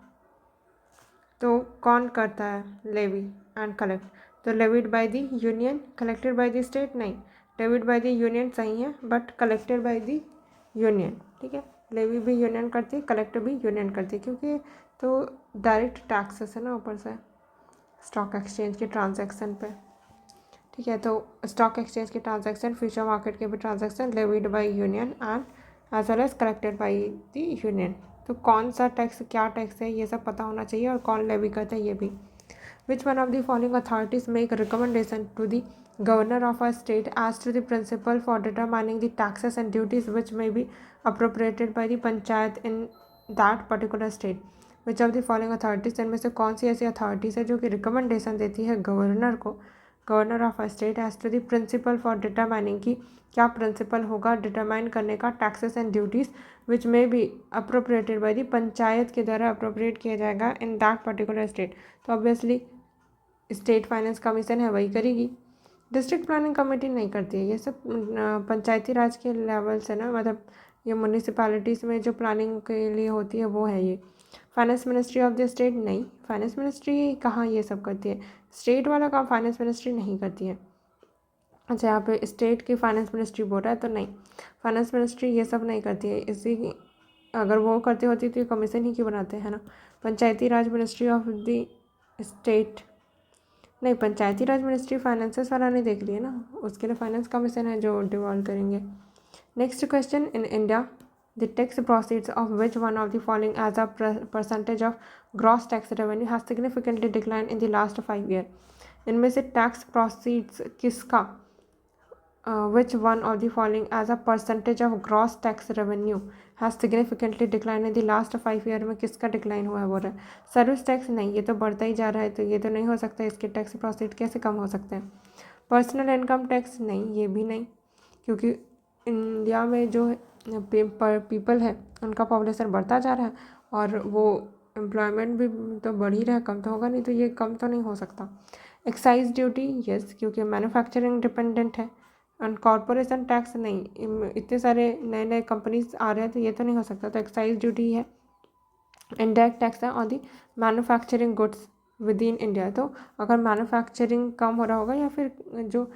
तो कौन करता है, लेवी एंड कलेक्ट. तो levied bye the union, collected by the state, नहीं, लेविड बाय द यूनियन सही है but collected by the union. ठीक है, लेवी भी यूनियन करती है, कलेक्ट भी यूनियन करती है, क्योंकि तो डायरेक्ट टैक्सेस है ना ऊपर से स्टॉक एक्सचेंज के ट्रांजैक्शन पे. ठीक है, तो स्टॉक एक्सचेंज के ट्रांजैक्शन, फ्यूचर मार्केट के भी transaction levied by union and as well as collected by the union. तो कौन सा टैक्स, क्या टैक्स है, ये सब पता होना चाहिए, और कौन लेवी करता है ये भी. Which one of the following authorities make recommendation to the governor of a state as to the principle for determining the taxes and duties which may be appropriated by the panchayat in that particular state. Which of the following authorities, इनमें से कौन सी ऐसी authorities है जो कि recommendation देती है governor को, governor of a state, as to the principle for determining की क्या प्रिंसिपल होगा डिटरमाइन करने का टैक्सेस एंड ड्यूटीज़ विच में भी अप्रोप्रिएटेड बाय द पंचायत के द्वारा अप्रोप्रिएट किया जाएगा इन दैट पर्टिकुलर स्टेट. तो ऑब्वियसली स्टेट फाइनेंस कमीशन है, वही करेगी. डिस्ट्रिक्ट प्लानिंग कमेटी नहीं करती है, ये सब पंचायती राज के लेवल से ना, मतलब ये म्यूनिसिपैलिटीज़ में जो प्लानिंग के लिए होती है वो है ये. Finance ministry of the state, नहीं, फाइनेंस मिनिस्ट्री कहाँ ये सब करती है, स्टेट वाला काम फाइनेंस मिनिस्ट्री नहीं करती है. अच्छा, यहाँ पे स्टेट की फाइनेंस मिनिस्ट्री बोल रहा है, तो नहीं, फाइनेंस मिनिस्ट्री ये सब नहीं करती है. इसी अगर वो करती होती तो कमीशन ही क्यों बनाते हैं ना. पंचायती राज मिनिस्ट्री ऑफ द स्टेट, नहीं, पंचायती राज मिनिस्ट्री फाइनेंसेस वाला नहीं देख रही है ना, उसके लिए फाइनेंस कमीशन है जो डिवॉल्व करेंगे. Next question, in India the tax proceeds of which one of the following as a percentage of gross tax revenue has significantly decline in the last 5 year. इनमें से टैक्स प्रोसीड्स किसका, which one of the following as a percentage of gross tax revenue has significantly decline in the last 5 year में किसका decline हुआ है बोल रहा है. सर्विस टैक्स, नहीं, ये तो बढ़ता ही जा रहा है, तो ये तो नहीं हो सकता, इसके टैक्स प्रोसीड कैसे कम हो सकते हैं. पर्सनल इनकम टैक्स, नहीं, ये भी नहीं, क्योंकि इंडिया में जो पीपल है उनका पॉपुलेशन बढ़ता जा रहा है और वो एम्प्लॉयमेंट भी तो बढ़ ही रहा है, कम तो होगा नहीं, तो ये कम तो नहीं हो सकता. एक्साइज ड्यूटी, यस, क्योंकि मैन्युफैक्चरिंग डिपेंडेंट है. एंड कॉरपोरेशन टैक्स, नहीं, इतने सारे नए नए कंपनीज आ रहे हैं तो ये तो नहीं हो सकता, तो एक्साइज ड्यूटी है. इनडायरेक्ट टैक्स है on the manufacturing goods with in India. तो अगर मैन्युफैक्चरिंग कम हो रहा होगा या फिर जो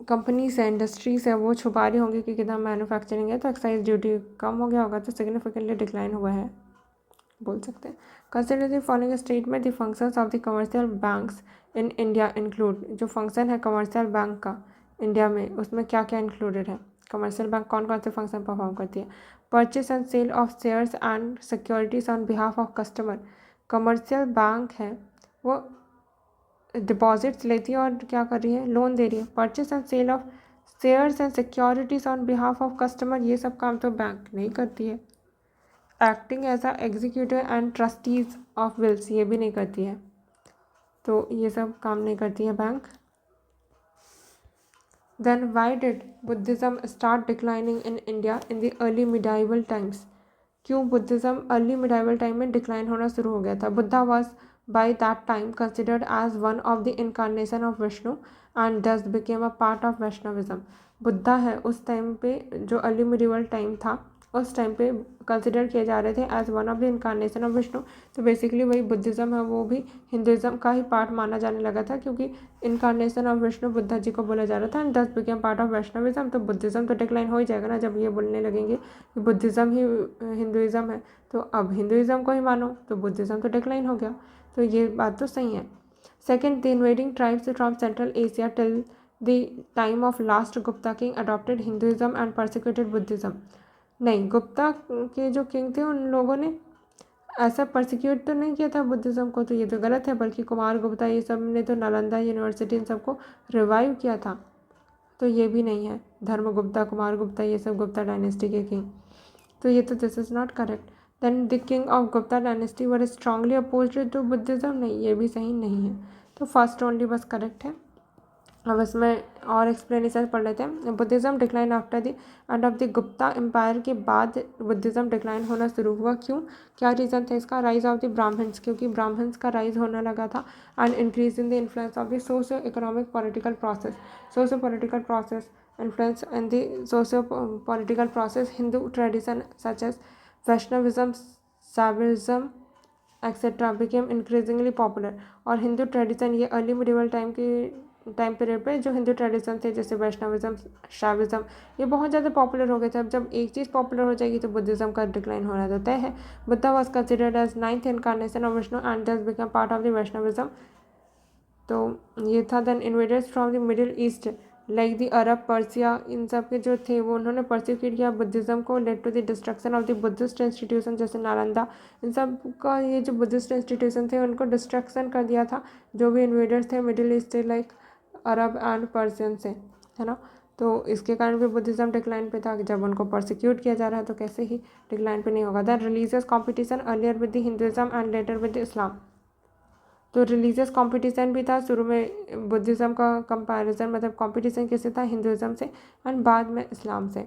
कंपनीज है, इंडस्ट्रीज है, वो छुपा रही होंगी कि कितना मैन्युफैक्चरिंग है, तो एक्साइज ड्यूटी कम हो गया होगा, तो सिग्निफिकेंटली डिक्लाइन हुआ है बोल सकते हैं. Consider the following statement, the functions of the commercial banks in India include. जो फंक्शन है कमर्शियल बैंक का इंडिया में, उसमें क्या क्या इंक्लूडेड है, कमर्शियल बैंक कौन कौन से फंक्शन परफॉर्म करती है. Purchase and sale of shares and securities on behalf of customer. Commercial bank है वो डिपॉजिट्स लेती है और क्या कर रही है, लोन दे रही है. Purchase and sale of shares and securities on behalf of customer, ये सब काम तो बैंक नहीं करती है। Acting as a executive and trustees of wills, ये भी नहीं करती है, तो ये सब काम नहीं करती है bank. Then why did Buddhism start declining in India in the early medieval times, क्यों बुद्धिज़्म अर्ली मिडाइवल टाइम में डिक्लाइन होना शुरू हो गया था। Buddha was by that time considered as one of the incarnation of Vishnu and thus became a part of Vaishnavism. Buddha है उस time पे, जो अर्ली मिडिवल टाइम था उस टाइम पे कंसिडर किए जा रहे थे as one of the incarnation of Vishnu. तो बेसिकली वही बुद्धिज़्म है वो भी हिंदुज़्म का ही पार्ट माना जाने लगा था, क्योंकि इनकारनेशन ऑफ विष्णु बुद्धा जी को बोला जा रहा था and thus became part of Vaishnavism. तो बुद्धिज़्म तो डिक्लाइन हो ही जाएगा ना, जब ये बोलने लगेंगे कि बुद्धिज़्म ही हिंदुइज़्म है, तो अब हिंदुइज़्म को ही मानो, तो बुद्धिज़्म तो डिक्लाइन हो गया। तो ये बात तो सही है। Second, the invading tribes from central Asia till the time of last Gupta king adopted Hinduism and persecuted Buddhism. नहीं, गुप्ता के जो किंग थे उन लोगों ने ऐसा परसिक्यूट तो नहीं किया था बुद्धिज़्म को, तो ये तो गलत है, बल्कि कुमार गुप्ता ये सब ने तो नालंदा यूनिवर्सिटी इन सबको रिवाइव किया था, तो ये भी नहीं है। धर्मगुप्ता, कुमार गुप्ता, ये सब गुप्ता डायनेस्टी के किंग, तो ये तो this is not correct. Then the king of Gupta dynasty were strongly opposed to Buddhism, नहीं ये भी सही नहीं है, तो फर्स्ट ओनली बस करेक्ट है। अब इसमें और एक्सप्लेनेशन पढ़ लेते हैं। Buddhism decline after the end of the Gupta empire, के बाद बुद्धिज़्म डिक्लाइन होना शुरू हुआ, क्यों, क्या रीज़न था इसका। राइज ऑफ द ब्राह्मण्स, क्योंकि ब्राह्मण्स का राइज होने लगा था, and increase in the influence of the socio economic political process, socio political process influence in the socio-political process. Hindu tradition such as Vaishnavism, Shaivism, etc. became increasingly popular. और Hindu tradition ये early medieval time period पे जो Hindu tradition थे जैसे Vaishnavism, Shaivism, ये बहुत ज़्यादा popular हो गए थे। अब जब एक चीज़ पॉपुलर हो जाएगी तो बुद्धिज़्म का डिक्लाइन होना तो तय है। Buddha was considered as ninth incarnation of Vishnu and thus become part of the Vaishnavism, तो ये था। Then invaders from the Middle East like the Arab, Persia, इन सब के जो थे वो उन्होंने परसिक्यूट किया बुद्धिज़्म को, led to the destruction of the Buddhist institution, जैसे नालंदा, इन सब का ये जो बुद्धिस्ट इंस्टीट्यूशन थे उनको डिस्ट्रक्शन कर दिया था जो भी इन्वेडर्स थे मिडिल ईस्ट से, लाइक अरब एंड पर्सियन से, है ना। तो इसके कारण भी बुद्धिज़्म डिक्लाइन पे था कि जब उनको परसिक्यूट किया जा रहा है तो कैसे ही डिक्लाइन पे नहीं होगा। Then religious competition earlier with the Hinduism and later with the Islam, तो रिलीजियस कंपटीशन भी था शुरू में बुद्धिज़्म का कंपैरिजन, मतलब कंपटीशन किससे था, हिंदुइज्म से, एंड बाद में इस्लाम से।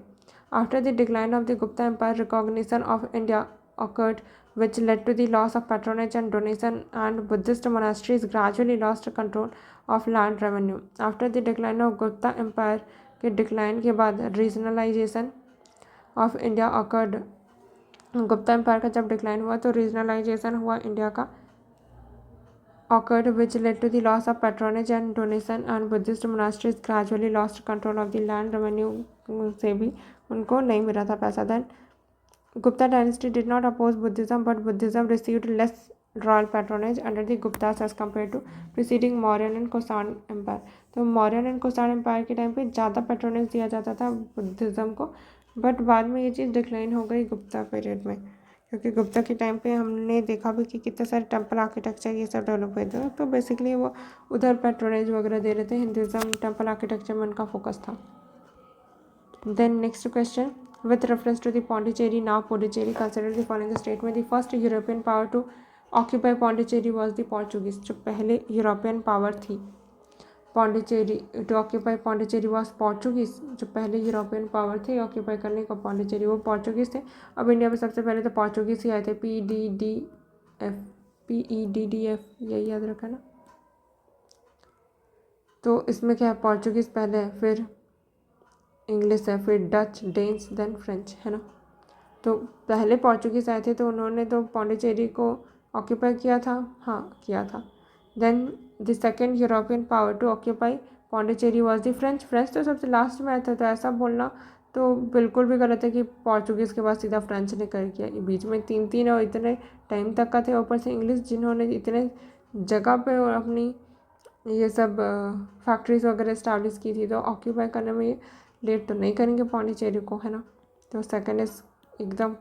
After the decline of the Gupta empire recognition of India occurred which led to the loss of patronage and donation, and Buddhist monasteries gradually lost control of land revenue. After the decline of Gupta empire के decline के बाद regionalization of India occurred, Gupta empire का जब decline हुआ तो regionalisation हुआ India का occurred which led to the loss of patronage and donation, and Buddhist monasteries gradually lost control of the land revenue, से भी उनको नहीं मिला था पैसा। Then Gupta dynasty did not oppose Buddhism, but Buddhism received less royal patronage under the Guptas as compared to preceding Mauryan and Kushan empire. तो Mauryan and Kushan empire के time पे ज़्यादा पैट्रोनेज दिया जाता था बुद्धिज़्म को, but बाद में ये चीज़ डिक्लाइन हो गई गुप्ता पीरियड में, क्योंकि गुप्ता के टाइम पे हमने देखा भी कि कितने सारे टेम्पल आर्किटेक्चर ये सब डेवलप हुए थे, तो बेसिकली वो उधर पैट्रोनेज वगैरह दे रहे थे, हिंदुइज्म टेम्पल आर्किटेक्चर में उनका फोकस था। Then next question, with reference to the Pondicherry, now Puducherry, consider the following statement. The first European power to occupy Pondicherry was the Portuguese. जो पहले यूरोपियन पावर थी Pondicherry to occupy Pondicherry was Portuguese, जो पहले European power थे occupy करने को पौंडीचेरी वो Portuguese थे। अब इंडिया में सबसे पहले तो पोर्चुगीज ही आए थे, PEDDF, यही याद रखा ना। तो इसमें क्या है, पोर्चुगीज पहले है, फिर इंग्लिश है, फिर डच, डेन्स, देन फ्रेंच, है ना। तो पहले पोर्चुगीज़ आए थे तो उन्होंने तो पौंडीचेरी को ऑक्यूपाई किया था, हाँ किया था। Then the second European power to occupy Pondicherry was the French. French तो सबसे लास्ट में आया था, तो ऐसा बोलना तो बिल्कुल भी गलत है कि पोर्चुगीज़ के बाद सीधा फ्रेंच ने कर किया। बीच में तीन और इतने टाइम तक का थे, ऊपर से इंग्लिश जिन्होंने इतने जगह पे अपनी ये सब फैक्ट्रीज वगैरह इस्टेब्लिश की थी, तो ऑक्यूपाई करने में ये लेट तो नहीं करेंगे पौंडीचेरी को, है ना। तो सेकंड इज एकदम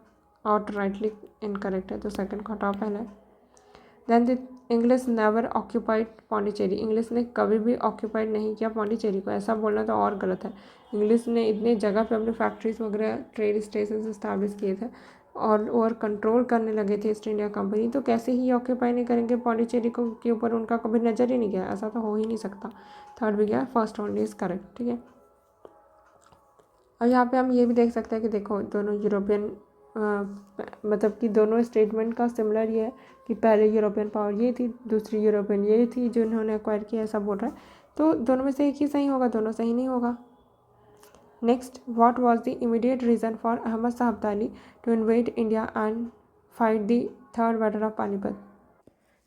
आउट राइटली इनकरेक्ट है, तो सेकंड को हटाओ पहले। Then the English never occupied Pondicherry, English ने कभी भी ऑक्यूपाइड नहीं किया पौंडीचेरी को, ऐसा बोलना तो और गलत है। इंग्लिश ने इतने जगह पे अपने फैक्ट्रीज वगैरह ट्रेड स्टेशन इस्टेब्लिश किए थे और कंट्रोल करने लगे थे ईस्ट इंडिया कंपनी, तो कैसे ही ऑक्यूपाई नहीं करेंगे पौंडीचेरी को के ऊपर, उनका कभी नज़र ही नहीं गया, ऐसा तो हो ही नहीं सकता। थर्ड भी गया, फर्स्ट ओनली इज करेक्ट, ठीक है। और यहाँ पे हम ये भी देख सकते हैं कि देखो दोनों यूरोपियन मतलब कि दोनों स्टेटमेंट का सिमिलर ये है कि पहले यूरोपियन पावर ये थी, दूसरी यूरोपियन ये थी जिन्होंने एक्वायर किया, ऐसा बोल रहा है। तो दोनों में से एक ही सही होगा, दोनों सही नहीं होगा। Next, what was the immediate reason for Ahmad Shah Abdali to invade India and fight the third battle of Panipat.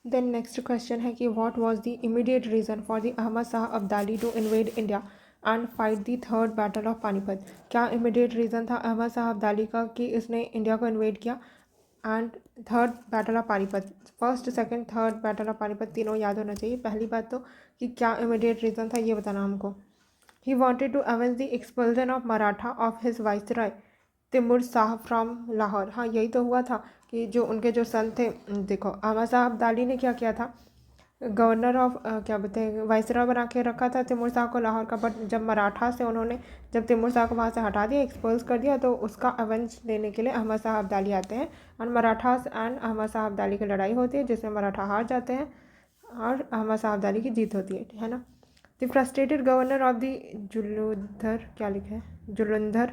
Then next question है कि what was the immediate reason for the Ahmad Shah Abdali to invade India and fight the third battle of Panipat. क्या immediate reason था अहमद शाह अब्दाली का कि इसने India को invade किया and third battle of Panipat, first second third battle of Panipat तीनों याद होना चाहिए। पहली बात तो कि क्या इमीडिएट रीज़न था ये बताना हमको। He wanted to avenge the expulsion of Maratha of his viceroy Timur Shah from Lahore. हाँ, यही तो हुआ था कि जो उनके जो सन थे, देखो अहमद शाह अब्दाली ने क्या किया था, गवर्नर ऑफ क्या बोलते हैं वाइसरॉय बना के रखा था तिमुर शाह को लाहौर का, बट जब मराठा से उन्होंने जब तिमुर शाह को वहाँ से हटा दिया, एक्सपोज कर दिया, तो उसका अवेंज लेने के लिए अहमद शाह अब्दाली आते हैं और मराठास एंड अहमद शाह अब्दाली की लड़ाई होती है जिसमें मराठा हार जाते हैं और अहमद शाह अब्दाली की जीत होती है ना। The frustrated governor of the Jalandhar, क्या लिखा है, Jalandhar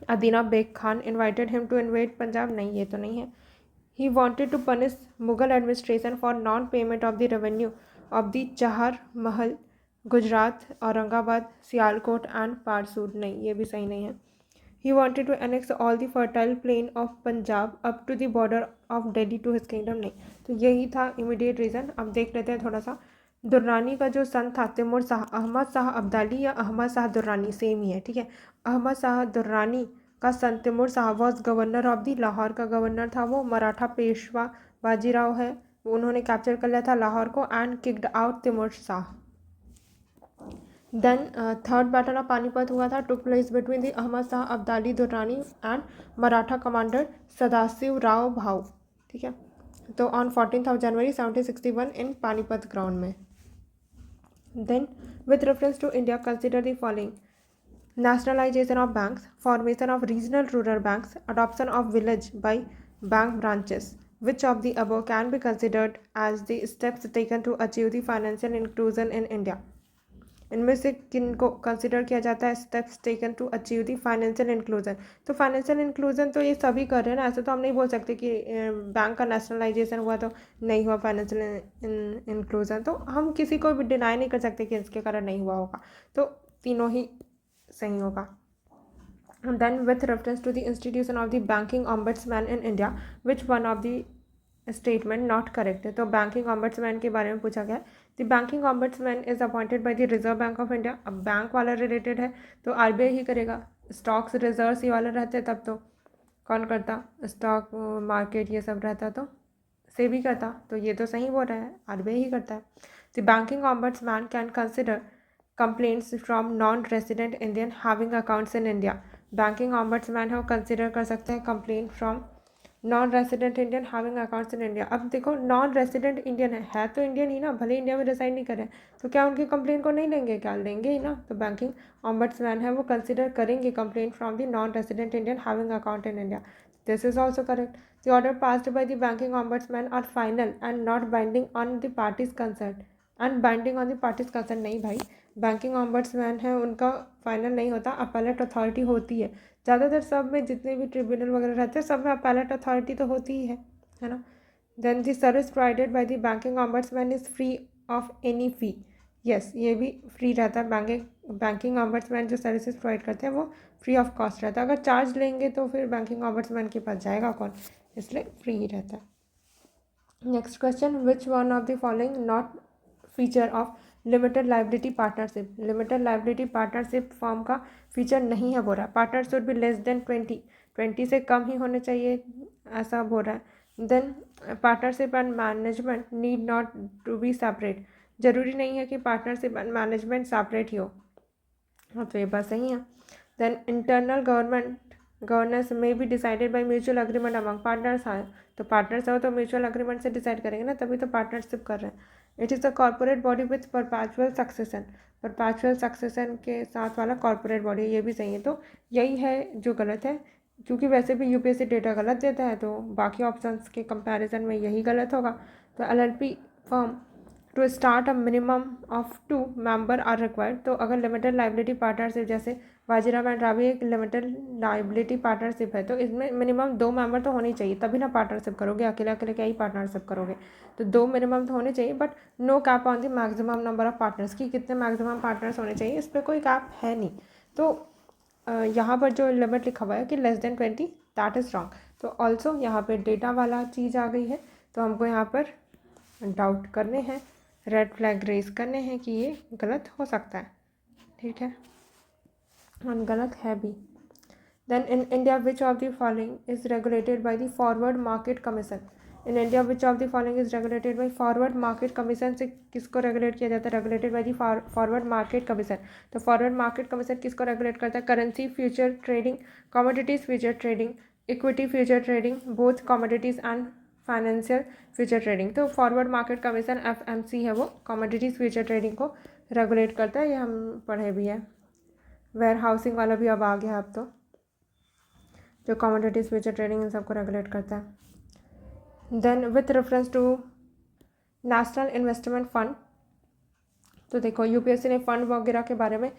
Adina Beg Khan invited him to invade Punjab, नहीं ये तो नहीं है। He wanted to punish Mughal administration for non-payment of the revenue of the Chahar Mahal, Gujarat, Aurangabad, Sialkot and Pasrur, नहीं ये भी सही नहीं है। He wanted to annex all the fertile plain of Punjab up to the border of Delhi to his kingdom, नहीं। तो यही था immediate reason। अब देख लेते हैं थोड़ा सा। दुर्रानी का जो सन था तिमुर शाह, अहमद शाह अब्दाली या अहमद शाह दुर्रानी सेम ही है, ठीक है। अहमद शाह दुर्रानी का son Timur Shah was governor of the, Lahore का गवर्नर था वो, मराठा पेशवा बाजीराव है, उन्होंने कैप्चर कर लिया था लाहौर को and kicked out Timur Shah. Then third battle of Panipat हुआ था, took place between the Ahmad Shah Abdali Durrani and Maratha commander Sadashiv Rao Bhau, ठीक है। तो on 14 January 1761 in Panipat ground में। Then with reference to India consider the following: nationalization of banks, formation of regional rural banks, adoption of village by bank branches. Which of the above can be considered as the steps taken to achieve the financial inclusion in India? इनमें से किन को consider किया जाता है steps taken to achieve the financial inclusion? तो financial inclusion तो ये सभी कर रहे हैं ना, ऐसे तो हम नहीं बोल सकते कि बैंक का नेशनलाइजेशन हुआ तो नहीं हुआ फाइनेंशियल इंक्लूजन, तो हम किसी को भी डिनाई नहीं कर सकते कि इसके कारण नहीं हुआ होगा, तो तीनों ही सही होगा। Then with reference to the institution of the banking ombudsman in India, which one of the statement not correct है? तो बैंकिंग ऑम्बड्समैन के बारे में पूछा गया है। The banking ombudsman is appointed by the reserve bank of India. अब bank वाला रिलेटेड है तो आरबीआई ही करेगा, स्टॉक्स रिजर्व्स ये वाला रहते तब तो कौन करता, स्टॉक मार्केट ये सब रहता तो सेबी करता, तो ये तो सही बोल रहा है, आरबीआई ही करता है। The banking ombudsman can consider complaints from non resident Indian having accounts in India. Banking ombudsman है वो कंसिडर कर सकते हैं complaint from non resident Indian having accounts in India. अब देखो नॉन रेसिडेंट इंडियन है तो इंडियन ही ना, भले इंडिया में रिसाइड नहीं करें, तो क्या उनकी कंप्लेन को नहीं लेंगे? क्या लेंगे ही ना। तो बैंकिंग ऑम्बड्समैन है वो कंसिडर करेंगे complaint from the non resident Indian having account in India. This is also correct. The order passed by the banking ombudsman are final and not binding on the parties concern, and binding on the parties concern, नहीं भाई, banking ombudsman है उनका final नहीं होता, appellate authority होती है। ज़्यादातर सब में जितने भी ट्रिब्यूनल वगैरह रहते हैं सब में अपैलेट अथॉरिटी तो होती ही है ना। Then the service provided by the banking ombudsman is free of any fee. Yes, ये भी फ्री रहता है, बैंकिंग ऑम्बड्समैन जो सर्विसेज प्रोवाइड करते हैं वो फ्री ऑफ कॉस्ट रहता है। अगर चार्ज लेंगे तो फिर बैंकिंग ऑम्बड्समैन के पास जाएगा कौन, इसलिए फ्री ही रहता है। Next question, which one of the following not feature of limited liability partnership? Limited liability partnership form का फीचर नहीं है बोल रहा है। Partner should be less than 20 से कम ही होने चाहिए, ऐसा बोल रहा है। Then partnership and management need not to be separate, जरूरी नहीं है कि पार्टनरशिप एंड मैनेजमेंट सेपरेट ही हो, हाँ तो ये बात सही है। देन इंटरनल गवर्नमेंट गवर्नेंस में be decided by mutual agreement among partners है, तो पार्टनर्स हो तो म्यूचुअल अग्रीमेंट से डिसाइड करेंगे ना, तभी तो पार्टनरशिप कर रहे हैं। It is the corporate body with perpetual succession, perpetual succession के साथ वाला कॉर्पोरेट बॉडी, ये भी सही है। तो यही है जो गलत है, क्योंकि वैसे भी यूपीएससी डेटा गलत देता है, तो बाकी ऑप्शंस के कंपैरिजन में यही गलत होगा। तो LLP firm to start a minimum of 2 member are required. तो अगर लिमिटेड लाइबिलिटी पार्टनरशिप, जैसे बाजीराव एंड रावी एक लिमिटेड लाइबिलिटी पार्टनरशिप है, तो इसमें मिनिमम 2 मेंबर तो होने चाहिए, तभी ना पार्टनरशिप करोगे, अकेले अकेले क्या ही पार्टनरशिप करोगे। तो 2 मिनिमम तो होने चाहिए, but no cap on the maximum number of partners की, कितने मैक्सिमम पार्टनर्स होने चाहिए इस पर कोई कैप है नहीं। तो यहाँ पर जो लिमिट लिखा हुआ है कि less than 20, that is wrong. तो ऑल्सो यहाँ पे डेटा वाला चीज़ आ गई है, तो हमको यहाँ पर डाउट करने हैं, रेड फ्लैग रेज करने हैं कि ये गलत हो सकता है, ठीक है, और गलत है भी। Then in India which of the following is regulated by the forward market commission. In India which of the following is regulated by forward market commission, से किसको रेगुलेट किया जाता है, regulated by the forward market commission. तो forward market commission किसको regulate करता है, currency future trading, commodities future trading, equity future trading, both commodities and financial future trading. तो फॉरवर्ड मार्केट कमीशन FMC है, वो कमोडिटीज फ्यूचर ट्रेडिंग को regulate करता है, ये हम पढ़े भी है। वेयर हाउसिंग वाला भी अब आ गया, अब तो जो कमोडिटीज फ्यूचर ट्रेडिंग इन सबको रेगुलेट करता है। Then with reference to national investment fund, तो देखो यूपीएससी ने फंड वगैरह के बारे में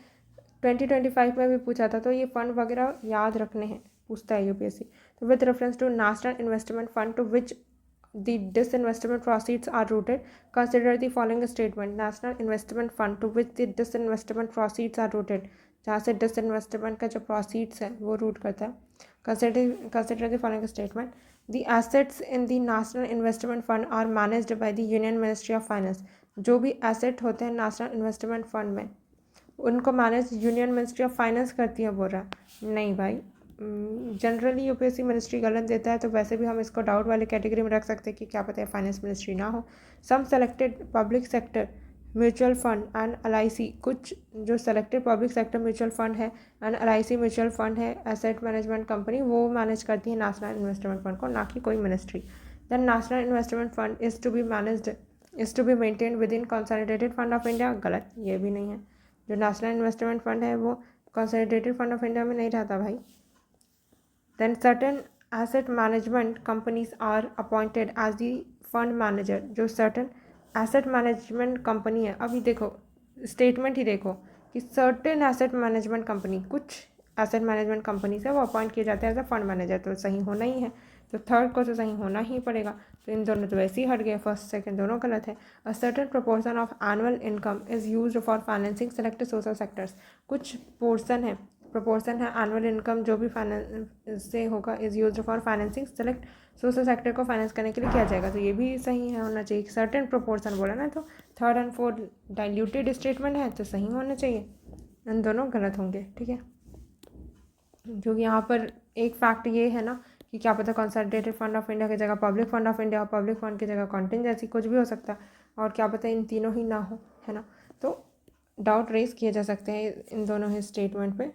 2025 में भी पूछा था, तो ये फंड वगैरह याद रखने हैं, पूछता है यूपीएससी। तो with reference to national investment fund to which the disinvestment proceeds are routed, consider the following statement. National investment fund to which the disinvestment proceeds are routed, जहाँ से disinvestment का जो proceeds है वो रूट करता है। consider the following statement. The assets in the national investment fund are managed by the Union Ministry of Finance. जो भी asset होते हैं national investment fund में, उनको manage union ministry of finance करती है, बोल रहा है। नहीं भाई, जनरली यूपीएससी मिनिस्ट्री गलत देता है, तो वैसे भी हम इसको डाउट वाली कैटेगरी में रख सकते हैं कि क्या पता है फाइनेंस मिनिस्ट्री ना हो। Some selected public sector mutual fund and LIC, कुछ जो selected public sector mutual fund है एंड LIC म्यूचुअल फंड है, एसेट मैनेजमेंट कंपनी, वो मैनेज करती है नेशनल इन्वेस्टमेंट फंड को, ना कि कोई ministry. Then national investment fund is to be maintained within consolidated fund of India, गलत, ये भी नहीं है। जो नेशनल इन्वेस्टमेंट फंड है वो कंसोलिडेटेड फंड ऑफ इंडिया में नहीं रहता भाई। Then certain asset management companies are appointed as the fund manager, जो certain asset management company है, अभी देखो स्टेटमेंट ही देखो कि certain asset management company, कुछ asset management companies है वो अपॉइंट किए जाते हैं एज अ फंड मैनेजर, तो सही होना ही है, तो थर्ड को तो सही होना ही पड़ेगा। तो इन दोनों तो वैसे ही हट गए, फर्स्ट सेकंड दोनों गलत है। A certain proportion of annual income is used for financing selected social sectors, कुछ पोर्सन है, प्रोपोर्शन है एनुअल इनकम जो भी फाइनेंस से होगा is used for financing select social sector को फाइनेंस करने के लिए किया जाएगा, तो ये भी सही है, होना चाहिए। सर्टेन प्रोपोर्शन बोला ना, तो third and fourth diluted statement है, तो सही होना चाहिए, इन दोनों गलत होंगे, ठीक है। क्योंकि यहाँ पर एक फैक्ट ये है ना कि क्या पता कंसोलिडेटेड फंड ऑफ इंडिया की जगह public fund of India, public fund की जगह कॉन्टिजेंसी, कुछ भी हो सकता है, और क्या पता इन तीनों ही ना हो, है ना। तो डाउट रेज किए जा सकते हैं इन दोनों ही स्टेटमेंट पे।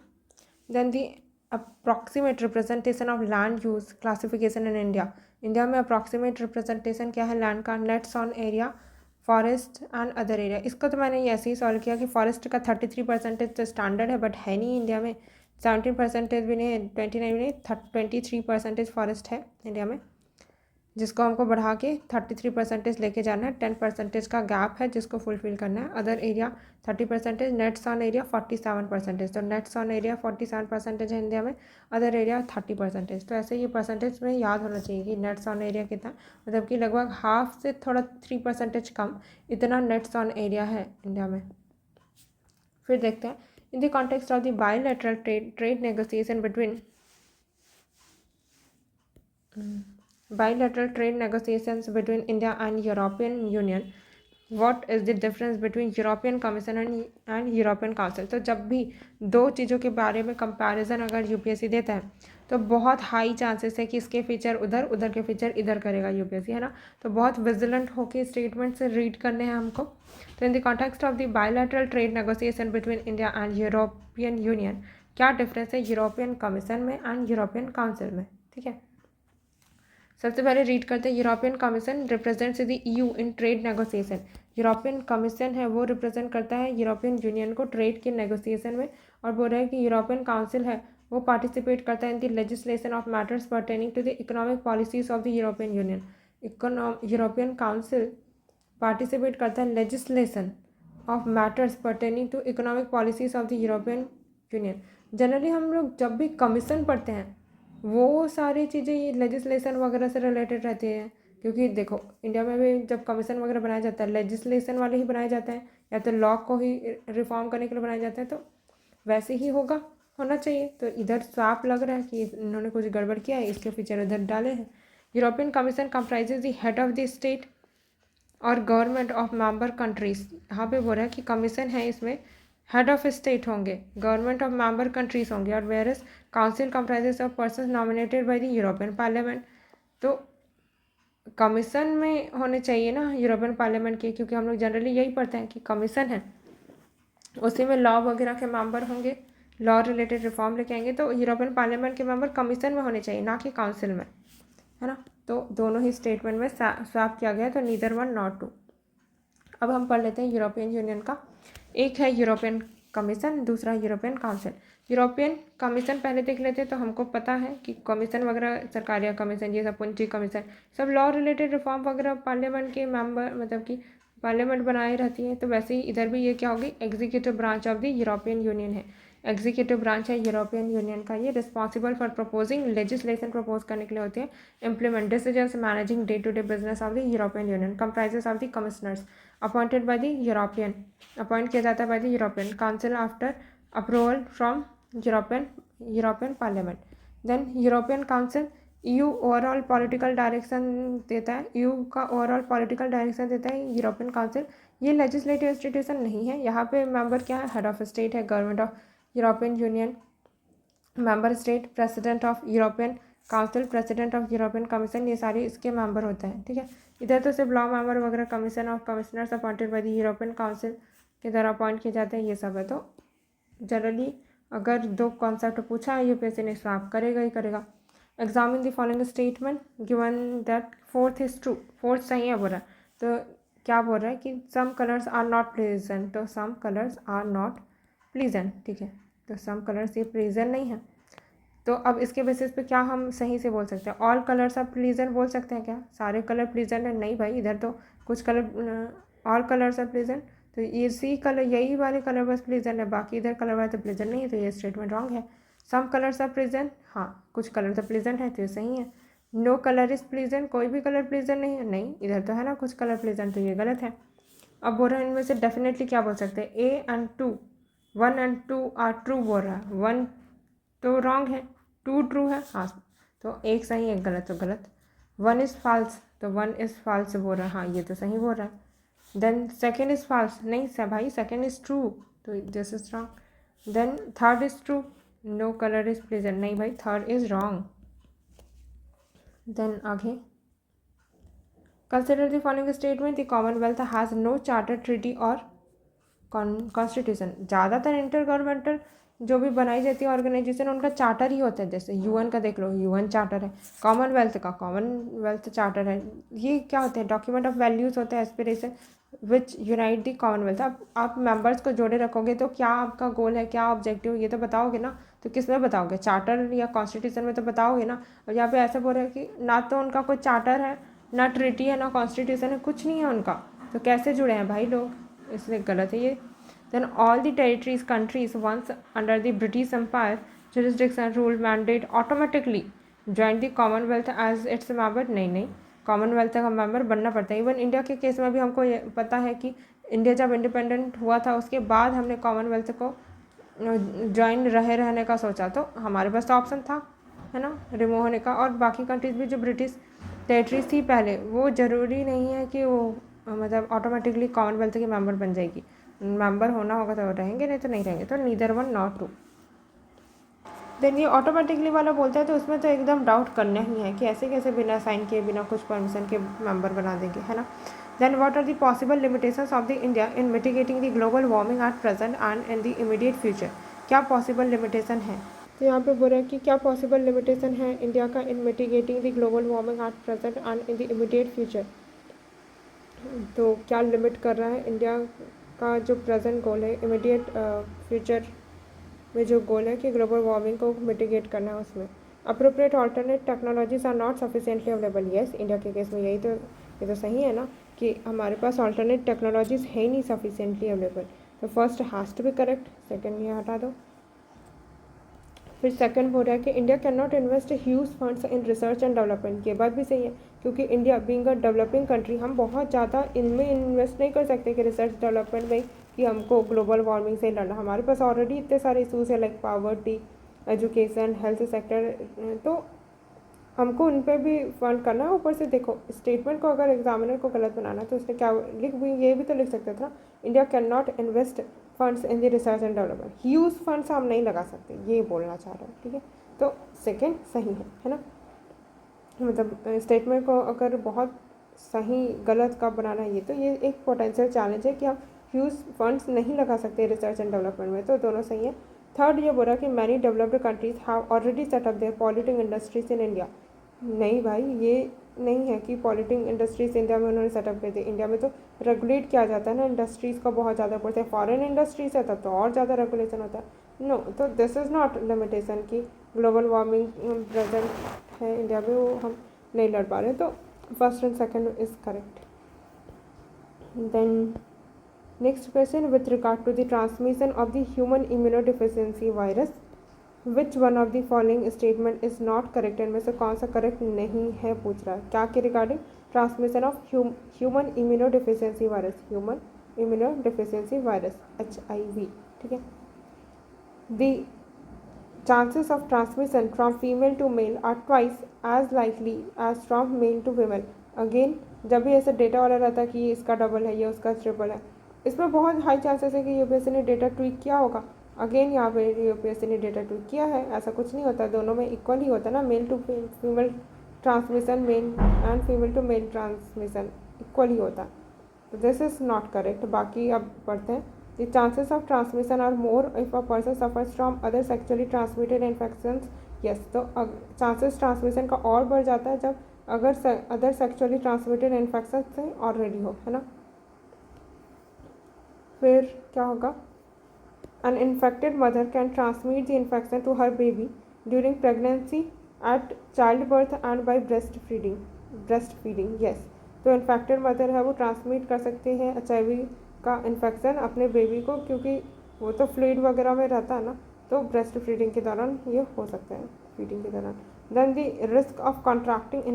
Then the approximate representation of land use classification in India, India में अप्रॉक्सीमेट रिप्रेजेंटेशन क्या है लैंड का, nets on area, forest and other area. इसको तो मैंने ऐसे ही सॉल्व किया कि फॉरेस्ट का 33% तो स्टैंडर्ड है, बट है नहीं इंडिया में, 17% भी नहीं है, 29 भी नहीं, 23% फॉरेस्ट है इंडिया में, जिसको हमको बढ़ा के 33% लेके जाना है। 10% का गैप है जिसको फुलफिल करना है। Other area 30%, nets on area 47%, तो नेट्स ऑन एरिया 47% है इंडिया में, अदर एरिया 30%। तो ऐसे ये परसेंटेज में याद होना चाहिए कि नेट्स ऑन एरिया कितना, मतलब कि लगभग हाफ से थोड़ा 3% कम, इतना नेट्स ऑन एरिया है इंडिया में। फिर देखते हैं, in the context of the bilateral trade negotiation between bilateral trade negotiations between India and European Union, what is the difference between European Commission and European Council? तो जब भी दो चीज़ों के बारे में कंपैरिजन अगर यूपीएससी देता है तो बहुत हाई चांसेस है कि इसके फीचर उधर, उधर के फीचर इधर करेगा यूपीएससी, है ना। तो बहुत विजिलेंट होकर स्टेटमेंट से रीड करने हैं हमको। तो in the context of the bilateral trade negotiation between India and European union, क्या डिफरेंस है यूरोपियन कमीशन में एंड यूरोपियन काउंसिल में, ठीक है। सबसे पहले रीड करते हैं, European commission represents the EU in trade negotiation. European commission है वो रिप्रेजेंट करता है यूरोपियन यूनियन को ट्रेड के नेगोशिएशन में, और बोल रहा है कि यूरोपियन काउंसिल है वो पार्टिसिपेट करता है in the legislation of matters pertaining to the economic policies of the European Union. European council participate करता है legislation of matters pertaining to economic policies of the European Union. Generally हम लोग जब भी कमीशन पढ़ते हैं वो सारी चीज़ें ये लेजिस्लेशन वगैरह से रिलेटेड रहती हैं, क्योंकि देखो इंडिया में भी जब कमीशन वगैरह बनाया जाता है लेजिस्लेशन वाले ही बनाए जाते हैं, या तो लॉ को ही रिफॉर्म करने के लिए बनाया जाता है, तो वैसे ही होना चाहिए। तो इधर साफ लग रहा है कि इन्होंने कुछ गड़बड़ किया है, इसके फीचर उधर डाले हैं। European Commission comprises the head of the state और गवर्नमेंट ऑफ मेंबर कंट्रीज। यहाँ पे बोल रहा है कि कमीशन है इसमें हेड ऑफ स्टेट होंगे, गवर्नमेंट ऑफ मेंबर कंट्रीज होंगे, और whereas council comprises of person nominated by the European Parliament. तो कमीशन में होने चाहिए ना यूरोपियन पार्लियामेंट के, क्योंकि हम लोग जनरली यही पढ़ते हैं कि कमीशन है, उसी में लॉ वगैरह के मेंबर होंगे, लॉ रिलेटेड रिफॉर्म लेके आएंगे, तो यूरोपियन पार्लियामेंट के मेंबर कमीशन में होने चाहिए, ना कि काउंसिल में, है ना। तो दोनों ही स्टेटमेंट में साफ किया गया, तो नीदर वन नॉट टू। अब हम पढ़ लेते हैं यूरोपियन यूनियन का। एक है यूरोपियन कमीशन, दूसरा यूरोपियन काउंसिल। यूरोपियन कमीशन पहले देख लेते हैं, तो हमको पता है कि कमीशन वगैरह सरकारिया कमीशन, ये सब पूंजी कमीशन, सब लॉ रिलेटेड रिफॉर्म वगैरह पार्लियामेंट के मेंबर, मतलब कि पार्लियामेंट बनाए रहती है। तो वैसे ही इधर भी ये क्या होगी, executive branch of the European Union है। एग्जीक्यूटिव ब्रांच है यूरोपियन यूनियन का, ये responsible for proposing legislation propose करने के लिए होती है, implement decisions, managing day to day business of the European Union, comprises of the commissioners appointed by the European, appoint किया जाता है by the European council after approval from European parliament. Then European council EU overall political direction देता है, EU का overall political direction देता है European council. ये legislative institution नहीं है, यहाँ पे मेंबर क्या है, हेड ऑफ स्टेट है, government of European union, member state, president of European council, president of European commission, ये सारे इसके मेंबर होते हैं, ठीक है। इधर तो सिर्फ लॉ मेंबर वगैरह, commission of commissioners appointed by the European council के द्वारा अपॉइंट किए जाते हैं, ये सब है। तो जनरली अगर दो कॉन्सेप्ट पूछा है यूपीएससी ने, स्वाप करेगा ही करेगा। Examine the following statement given that fourth is true, fourth सही है बोल रहा है। तो क्या बोल रहा है कि some colours are not pleasant, तो some colours are not pleasant, ठीक है। तो सम कलर्स ये प्लीजेंट नहीं है, तो अब इसके बेसिस पे क्या हम सही से बोल सकते हैं, ऑल कलर्स आर प्लीजेंट बोल सकते हैं क्या, सारे कलर प्लीजेंट है? नहीं भाई, इधर तो कुछ colour, all colours are pleasant, तो इसी कलर, यही वाले कलर बस प्लीजेंट है, बाकी इधर कलर वाले तो प्लीजेंट नहीं है, तो ये स्टेटमेंट रॉन्ग है। सम कलर्स आर प्लीजेंट, हाँ कुछ कलर तो प्लीजेंट है, तो ये सही है। नो कलर इज प्लीजेंट, कोई भी कलर प्लीजेंट नहीं है, नहीं इधर तो है ना कुछ कलर प्लीजेंट, तो ये गलत है। अब बोल रहा है इनमें से डेफिनेटली क्या बोल सकते हैं, A and two, 1 and 2 are true बोल रहा है, 1 तो रॉन्ग है, 2 ट्रू है, हाँ तो एक सही एक गलत, तो गलत। 1 इज़ फॉल्स, तो 1 इज़ फॉल्स बोल रहा है, हाँ ये तो सही बोल रहा है। देन सेकेंड इज़ फॉल्स, नहीं भाई सेकेंड इज़ ट्रू, तो this is wrong. Then third is true, no colour is pleasant, नहीं भाई थर्ड इज़ रॉन्ग। देन आगे, consider the following statement, the commonwealth has no charter, treaty और constitution. ज़्यादातर inter governmental जो भी बनाई जाती है ऑर्गेनाइजेशन, उनका चार्टर ही होता है, जैसे यूएन का देख लो, यूएन चार्टर है, कॉमनवेल्थ का कॉमनवेल्थ चार्टर है। ये क्या होते हैं, डॉक्यूमेंट ऑफ वैल्यूज़ होते हैं, एस्पिरेशन विच यूनाइट दी कॉमनवेल्थ। अब आप मेंबर्स को जोड़े रखोगे तो क्या आपका गोल है, क्या ऑब्जेक्टिव, ये तो बताओगे ना, तो किस में बताओगे, चार्टर या कॉन्स्टिट्यूशन में तो बताओगे ना। और यहाँ पे ऐसा बोल रहे हैं कि ना तो उनका कोई चार्टर है, ना ट्रीटी है, ना कॉन्स्टिट्यूशन है, कुछ नहीं है उनका, तो कैसे जुड़े हैं भाई लोग, इसलिए गलत है ये। Then all the territories, countries once under the British Empire jurisdiction rule mandate automatically joined the Commonwealth as its member। नहीं, कॉमनवेल्थ का मेंबर बनना पड़ता है। इवन इंडिया के केस में भी हमको ये पता है कि इंडिया जब इंडिपेंडेंट हुआ था उसके बाद हमने कॉमनवेल्थ को ज्वाइन रहने का सोचा, तो हमारे पास तो ऑप्शन था, है ना, रिमूव होने का। और बाकी कंट्रीज भी जो ब्रिटिश टेरिटरीज थी पहले, वो ज़रूरी नहीं है कि वो मतलब ऑटोमेटिकली कॉमनवेल्थ के मेंबर बन जाएगी, मेंबर होना होगा तो रहेंगे, नहीं तो नहीं रहेंगे, तो neither one not two. Then ये ऑटोमेटिकली वाला बोलता है, तो उसमें तो एकदम डाउट करना ही है कि ऐसे कैसे बिना साइन किए, बिना कुछ परमिशन के मेंबर बना देंगे, है ना। Then what are the possible limitations of the India in mitigating the global warming at present and in the immediate future. क्या पॉसिबल लिमिटेशन है। तो यहाँ पे बोल रहा है कि क्या पॉसिबल लिमिटेशन है इंडिया का in mitigating the global warming at present and in the immediate future. तो क्या लिमिट कर रहा है इंडिया का जो प्रेजेंट गोल है, इमीडिएट फ्यूचर में जो गोल है कि ग्लोबल वार्मिंग को मिटिगेट करना है उसमें। Appropriate alternate technologies are not sufficiently available. Yes, India के केस में ये तो सही है ना कि हमारे पास ऑल्टरनेट टेक्नोलॉजीज है ही नहीं सफिशिएंटली अवेलेबल। तो first has to be correct, second ये हटा दो। फिर सेकंड बोल रहा है कि India can not invest huge funds in research and development. ये बात भी सही है क्योंकि India being a developing country हम बहुत ज़्यादा इनमें इन्वेस्ट नहीं कर सकते कि रिसर्च डेवलपमेंट में कि हमको ग्लोबल वार्मिंग से लड़ना। हमारे पास ऑलरेडी इतने सारे इशूज़ है like poverty, education, health sector, तो हमको उन पर भी फंड करना है। ऊपर से देखो स्टेटमेंट को अगर एग्जामिनर को गलत बनाना तो उसने क्या ये भी तो लिख सकता था, India can not invest funds in the research and development. Huge funds हम नहीं लगा सकते, ये बोलना चाह रहा है, ठीक है। तो सेकेंड सही है ना। मतलब स्टेटमेंट को अगर बहुत सही गलत कब बनाना है, तो ये एक पोटेंशियल चैलेंज है कि हम ह्यूज फंड्स नहीं लगा सकते रिसर्च एंड डेवलपमेंट में, तो दोनों सही है। थर्ड ये बोला कि many developed countries have already set up their polluting industries in India. नहीं भाई, ये नहीं है कि पॉल्यूटिंग इंडस्ट्रीज इंडिया में उन्होंने सेटअप कर दी। इंडिया में तो रेगुलेट किया जाता है ना इंडस्ट्रीज़ का बहुत ज़्यादा ऊपर से। फॉरेन इंडस्ट्रीज है तब तो और ज़्यादा रेगुलेशन होता है। नो, तो दिस इज़ नॉट लिमिटेशन कि ग्लोबल वार्मिंग प्रेजेंट है इंडिया में, वो हम नहीं लड़ पा रहे। तो first and second is correct. Then next question, with regard to the transmission of the human immunodeficiency virus which one of the following statement is not correct. इनमें से कौन सा करेक्ट नहीं है पूछ रहा है। क्या के regarding? Transmission of human immunodeficiency virus, human immunodeficiency virus HIV, ठीक है। The chances of transmission from female to male are twice as likely as from male to female. Again जब भी ऐसा डेटा वाला रहता है कि ये इसका डबल है, ये उसका ट्रिपल है, इसमें बहुत हाई चांसेस है कि यूपीएससी ने डेटा ट्वीक किया होगा। अगेन यहाँ पे यूपीएससी ने डेटा ट्वीक किया है, ऐसा कुछ नहीं होता, दोनों में इक्वल ही होता है ना। Male to female transmission, male and female to male transmission equal ही होता है। तो दिस इज़ नॉट करेक्ट। बाकी अब पढ़ते हैं। The chances of transmission are more if a person suffers from other sexually transmitted infections. Yes, तो chances transmission का और बढ़ जाता है जब अगर अदर सेक्चुअली ट्रांसमिटेड इन्फेक्शन से ऑलरेडी हो, है ना। फिर क्या होगा? An infected mother can transmit the infection to her baby during pregnancy, at childbirth and by breastfeeding. Yes. तो इन्फेक्टेड मदर है वो ट्रांसमिट कर सकती है HIV का इन्फेक्शन अपने बेबी को, क्योंकि वो तो फ्लूइड वगैरह में रहता है ना, तो ब्रेस्ट फीडिंग के दौरान ये हो सकता है, फीडिंग के दौरान। Then the risk of contracting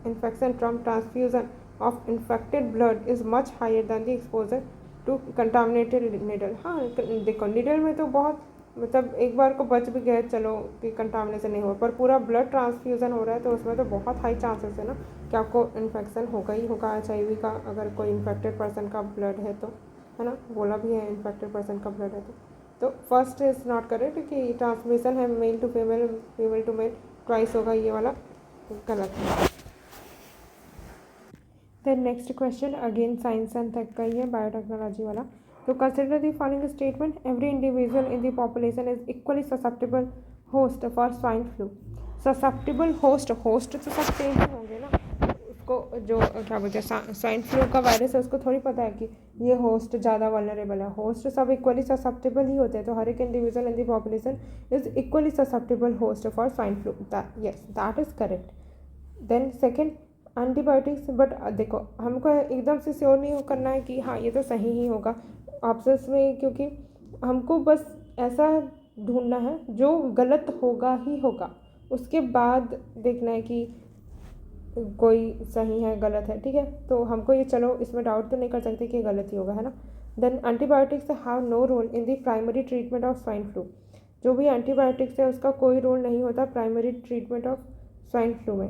infection from transfusion of infected blood is much higher than the exposure to contaminated needle. हाँ देखो, नीडल में तो बहुत मतलब एक बार को बच भी गए चलो कि कंटामिनेशन नहीं हुआ, पर पूरा ब्लड ट्रांसफ्यूज़न हो रहा है तो उसमें तो बहुत हाई चांसेस है ना कि आपको इन्फेक्शन होगा ही होगा HIV का, अगर कोई इन्फेक्टेड पर्सन का ब्लड है तो, है ना। बोला भी है इन्फेक्टेड पर्सन का ब्लड है तो फर्स्ट इज़ नॉट करेक्ट कि ट्रांसमिशन है male to female, female to male twice होगा, ये वाला गलत है। Then next question again science and tech का ही है, बायोटेक्नोलॉजी वाला। तो consider the following statement, every individual in the population is equally susceptible host for swine flu. Susceptible host तो सब सेम ही होंगे ना, उसको जो क्या बोलते हैं स्वाइन फ्लू का वायरस है उसको थोड़ी पता है कि ये होस्ट ज़्यादा वल्नरेबल है। होस्ट सब इक्वली ससेप्टेबल ही होते हैं, तो हर एक individual in the population is equally susceptible host for swine flu. Yes, that is correct. Then second, antibiotics, but देखो हमको एकदम से श्योर नहीं करना है कि हाँ ये तो सही ही होगा ऑप्शंस में, क्योंकि हमको बस ऐसा ढूंढना है जो गलत होगा ही होगा, उसके बाद देखना है कि कोई सही है गलत है, ठीक है। तो हमको ये चलो इसमें डाउट तो नहीं कर सकते कि गलत ही होगा, है ना। Then antibiotics have no role in the primary treatment of swine flu. जो भी एंटीबायोटिक्स है उसका कोई रोल नहीं होता primary treatment of swine flu में।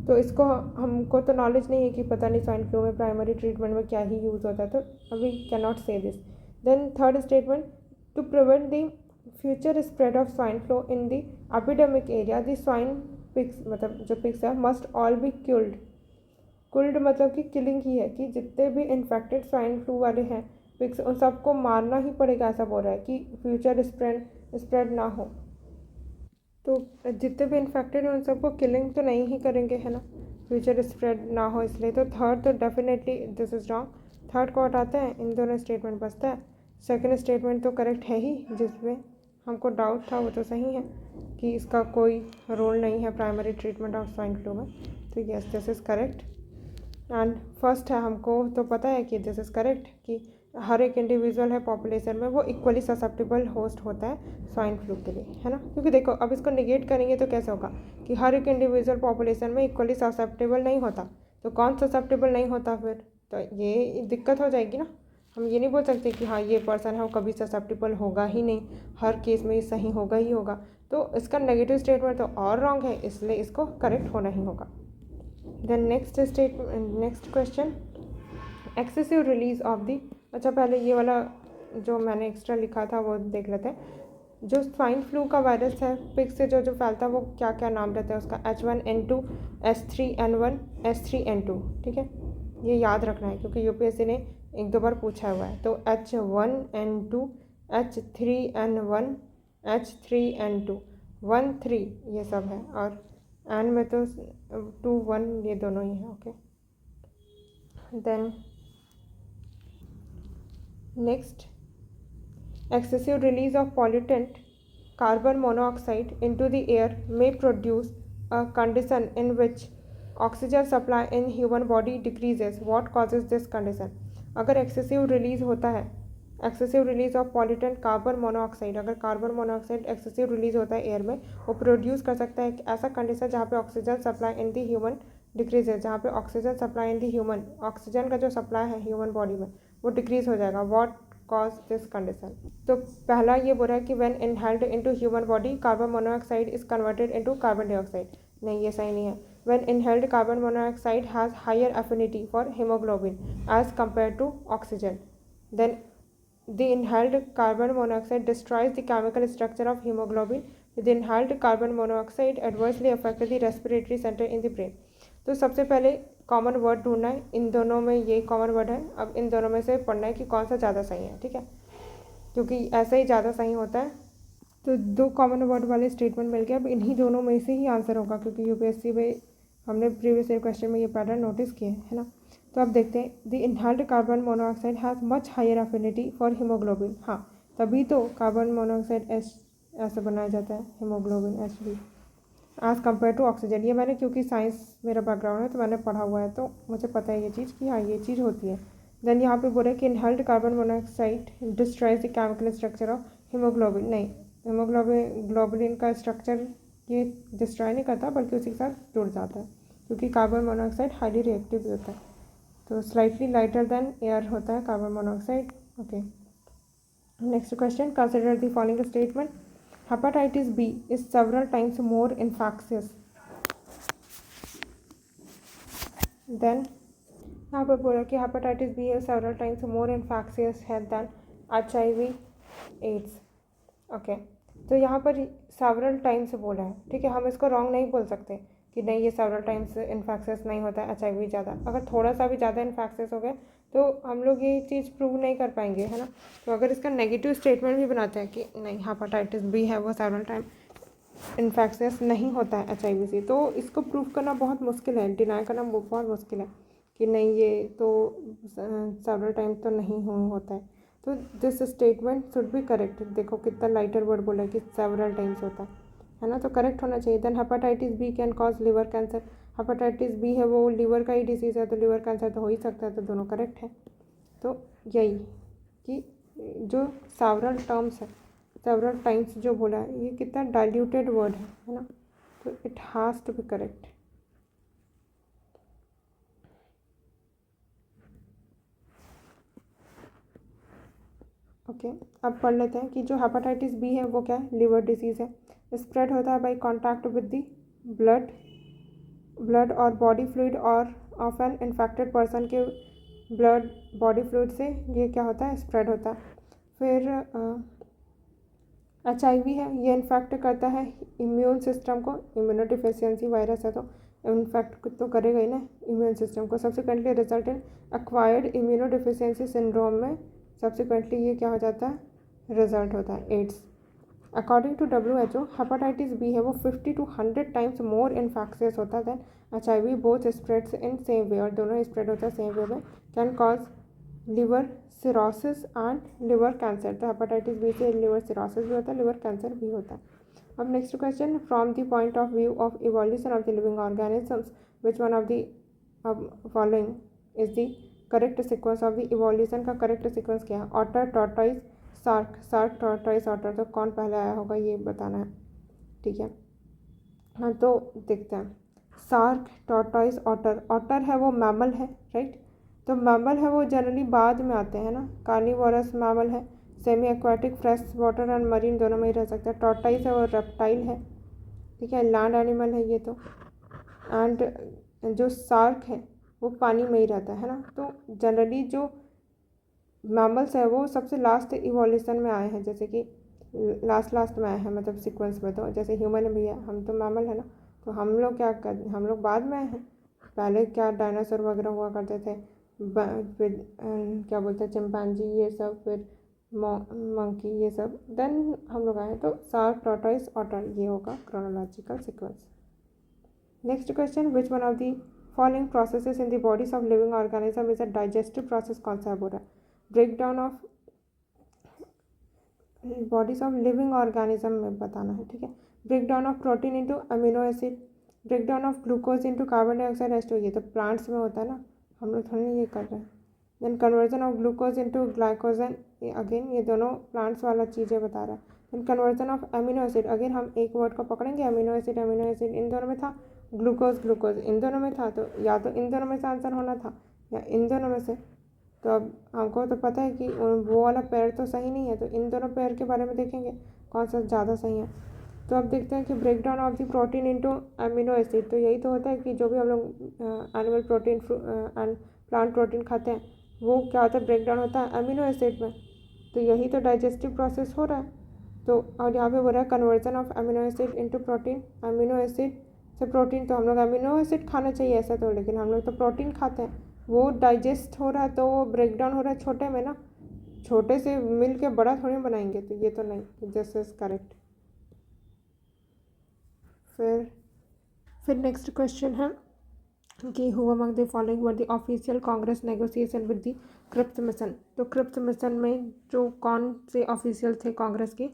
तो इसको हमको तो नॉलेज नहीं है कि पता नहीं स्वाइन फ्लू में प्राइमरी ट्रीटमेंट में क्या ही यूज़ होता है, तो अभी can not say this. Then third statement, to prevent the future spread of swine flu in the epidemic area the swine pigs, मतलब जो पिग्स है मस्ट ऑल बी किल्ड मतलब कि किलिंग ही है कि जितने भी इन्फेक्टेड स्वाइन फ्लू वाले हैं पिग्स उन सबको मारना ही पड़ेगा, ऐसा बोल रहा है कि फ्यूचर स्प्रेड ना हो। तो जितने भी इन्फेक्टेड हैं उन सबको किलिंग तो नहीं ही करेंगे, है ना, फ्यूचर स्प्रेड ना हो इसलिए। तो थर्ड तो definitely this is wrong. Third को हटाते हैं, इन दोनों स्टेटमेंट बचता है। सेकंड स्टेटमेंट तो करेक्ट है ही, जिसमें हमको डाउट था वो तो सही है कि इसका कोई रोल नहीं है primary treatment of swine flu में। तो yes, this is correct. And first है, हमको तो पता है कि दिस इज़ करेक्ट कि हर एक इंडिविजुअल है पॉपुलेशन में वो इक्वली ससेप्टेबल होस्ट होता है स्वाइन फ्लू के लिए, है ना। क्योंकि देखो अब इसको निगेट करेंगे तो कैसे होगा कि हर एक इंडिविजुअल पॉपुलेशन में इक्वली ससेप्टेबल नहीं होता, तो कौन ससेप्टेबल नहीं होता फिर, तो ये दिक्कत हो जाएगी ना। हम ये नहीं बोल सकते कि हाँ ये पर्सन है वो कभी ससेप्टेबल होगा ही नहीं, हर केस में ये सही होगा ही होगा। तो इसका नेगेटिव स्टेटमेंट तो और रॉन्ग है, इसलिए इसको करेक्ट होना ही होगा। Then next question, excessive release of the. अच्छा पहले ये वाला जो मैंने एक्स्ट्रा लिखा था वो देख लेते हैं। जो स्वाइन फ्लू का वायरस है पिग से जो फैलता है वो क्या क्या नाम रहता है उसका, H1N2, S3N1, S3N2, ठीक है, ये याद रखना है क्योंकि यूपीएससी ने एक दो बार पूछा हुआ है। तो H1N2, H3N1, H3N2, 1 3 ये सब है, और एन में तो 2 1 ये दोनों ही हैं। Okay, then next, excessive release of pollutant carbon monoxide into the air may produce a condition in which oxygen supply in human body decreases. What causes this condition? अगर excessive release होता है, excessive release of pollutant carbon monoxide, अगर carbon monoxide excessive release होता है air में, वो produce कर सकता है एक ऐसा कंडीशन जहाँ पे oxygen supply in the human decreases, जहाँ पे oxygen supply in the human, oxygen का जो सप्लाई है ह्यूमन बॉडी में वो डिक्रीज हो जाएगा। What cause this condition? तो पहला ये बोल रहा है कि when inhaled into human body carbon monoxide is converted into carbon dioxide. नहीं, ये सही नहीं है। When inhaled carbon monoxide has higher affinity for haemoglobin as compare to oxygen, then the inhaled carbon monoxide destroys the chemical structure of hemoglobin. The inhaled carbon monoxide adversely affects the respiratory center in the brain. तो सबसे पहले common word ढूंढना है, इन दोनों में ये common word है। अब इन दोनों में से पढ़ना है कि कौन सा ज़्यादा सही है, ठीक है, क्योंकि ऐसा ही ज़्यादा सही होता है। तो दो कॉमन वर्ड वाले स्टेटमेंट मिल गए, अब इन्हीं दोनों में से ही आंसर होगा क्योंकि यूपीएससी में हमने प्रीवियस ईयर क्वेश्चन में ये पैटर्न नोटिस किए है ना। तो अब देखते हैं, the inhaled carbon monoxide has much higher affinity for haemoglobin. हाँ, तभी तो कार्बन मोनोऑक्साइड ऐसे बनाया जाता है, haemoglobin Hb, as compare to oxygen. ये मैंने क्योंकि साइंस मेरा बैकग्राउंड है तो मैंने पढ़ा हुआ है, तो मुझे पता है ये चीज़ कि हाँ ये चीज़ होती है। देन यहाँ पे बोल रहे कि inhaled carbon monoxide destroys the chemical structure of haemoglobin. नहीं, ग्लोबुलिन का स्ट्रक्चर ये डिस्ट्रॉय नहीं करता बल्कि उसी के साथ जुड़ जाता है, क्योंकि कार्बन मोनोऑक्साइड हाईली रिएक्टिव भी होता है। तो स्लाइटली लाइटर देन एयर होता है carbon monoxide. Okay, next question, consider the following statement, hepatitis B is several times more infectious than, यहाँ पर बोला कि hepatitis B is several times more infectious है देन HIV एड्स। ओके, तो यहाँ पर सेवरल टाइम्स बोला है, ठीक है, हम इसको रॉन्ग नहीं बोल सकते कि नहीं ये सेवरल टाइम्स इन्फेक्शियस नहीं होता है HIV ज़्यादा। अगर थोड़ा सा भी ज़्यादा इन्फेक्शियस हो गया तो हम लोग ये चीज़ प्रूव नहीं कर पाएंगे, है ना। तो अगर इसका नेगेटिव स्टेटमेंट भी बनाते हैं कि नहीं हेपेटाइटिस बी है वो सेवरल टाइम इन्फेक्शियस नहीं होता है HIV से, तो इसको प्रूव करना बहुत मुश्किल है, डिनाई करना बहुत मुश्किल है कि नहीं ये तो सेवरल टाइम तो नहीं होता है। तो this statement should be correct. देखो कितना लाइटर वर्ड बोला है कि सेवरल टाइम्स होता है ना, तो करेक्ट होना चाहिए। Then hepatitis B can cause liver cancer. Hepatitis B है वो लिवर का ही डिसीज़ है, तो लिवर कैंसर तो हो ही सकता है, तो दोनों करेक्ट है। तो यही कि जो सेवरल टर्म्स है, सेवरल टाइम्स जो बोला है, ये कितना डाइल्यूटेड वर्ड है ना, तो it has to be correct. Okay, अब पढ़ लेते हैं कि जो हेपेटाइटिस बी है वो क्या है, लिवर डिसीज़ है। स्प्रेड होता है by contact with the blood और बॉडी फ्लूइड और ऑफ एन इन्फेक्टेड पर्सन के ब्लड बॉडी फ्लूइड से ये क्या होता है, स्प्रेड होता है। फिर HIV है, ये इन्फेक्ट करता है इम्यून सिस्टम को, इम्यूनोडिफिशियंसी वायरस है तो इन्फेक्ट तो करेगा ही ना इम्यून सिस्टम को। Subsequently result in acquired immunodeficiency syndrome में सब्सिक्वेंटली ये क्या हो जाता है, रिजल्ट होता है AIDS. According to WHO hepatitis B है वो 50 to 100 टाइम्स मोर इन्फेक्शियस होता है than HIV, both spreads in same way, और दोनों स्प्रेड होता है सेम वे में, can cause liver cirrhosis and liver cancer. तो हेपेटाइटिस बी से लिवर सिरोसिस भी होता है, लिवर कैंसर भी होता है। अब next question, from the point of view of evolution of the living organisms which one of the following is the correct sequence of the evolution. का correct sequence क्या है? Otter, tortoise, shark, shark, tortoise, otter. तो कौन पहले आया होगा ये बताना है, ठीक है। हाँ तो देखते हैं, सार्क, टॉर्टॉइस, ऑटर। ऑटर है वो मैमल है, राइट। तो मैमल है वो जनरली बाद में आते हैं ना, कार्निवोरस मैमल है, semi aquatic, fresh water and marine दोनों में ही रह सकता है। टॉर्टॉइस है वो रेप्टाइल है, ठीक है, लैंड एनिमल है ये तो। एंड जो सार्क है वो पानी में ही रहता है ना। तो जनरली जो मैमल्स है वो सबसे लास्ट इवोल्यूशन में आए हैं, जैसे कि लास्ट में आए हैं, मतलब सीक्वेंस में। तो जैसे ह्यूमन भी है, हम तो मैमल है ना, तो हम लोग क्या कर, हम लोग बाद में आए हैं। पहले क्या डायनासोर वगैरह हुआ करते थे, फिर क्या बोलते हैं चिंपैंजी ये सब, फिर मंकी ये सब, देन हम लोग आए। तो सार्क, टॉर्टॉइस, ऑटर ये होगा chronological sequence. Next question, which one of the following processes in the bodies of living organism is a digestive process? कौन सा बोल रहा है? Break down of bodies of living organism में बताना है, ठीक है। Break down of protein into amino acid, break down of glucose into carbon dioxide एस्टो, ये तो प्लांट्स में होता है ना, हम लोग थोड़ी ये कर रहे हैं। Then conversion of glucose into glycogen, again ये दोनों प्लांट्स वाला चीज़ें बता रहा है। Then conversion of amino acid, again हम एक वर्ड को पकड़ेंगे, अमीनो एसिड, अमीनो एसिड इन दोनों में था, ग्लूकोज, ग्लूकोज इन दोनों में था। तो या तो इन दोनों में से आंसर होना था या इन दोनों में से। तो अब हमको तो पता है कि वो वाला पेयर तो सही नहीं है, तो इन दोनों पेयर के बारे में देखेंगे कौन सा ज़्यादा सही है। तो अब देखते हैं कि break down of the protein into amino acid, तो यही तो होता है कि जो भी हम लोग animal protein and plant protein खाते हैं वो क्या होता है, ब्रेक डाउन होता है अमीनो एसिड में। तो यही तो डाइजेस्टिव प्रोसेस हो रहा है। तो और यहाँ पे हो रहा है conversion of amino acid into protein, amino acid से प्रोटीन। तो हम लोग अमीनो एसिड खाना चाहिए ऐसा तो, लेकिन हम लोग तो प्रोटीन खाते हैं, वो डाइजेस्ट हो रहा है तो वो ब्रेक डाउन हो रहा है छोटे में ना, छोटे से मिल के बड़ा थोड़ी बनाएंगे। तो ये तो नहीं, दिस इज करेक्ट। फिर नेक्स्ट क्वेश्चन है कि who among the following were the official Congress negotiation with the Cripps mission. तो क्रिप्स मिशन में जो कौन से ऑफिशियल थे कांग्रेस के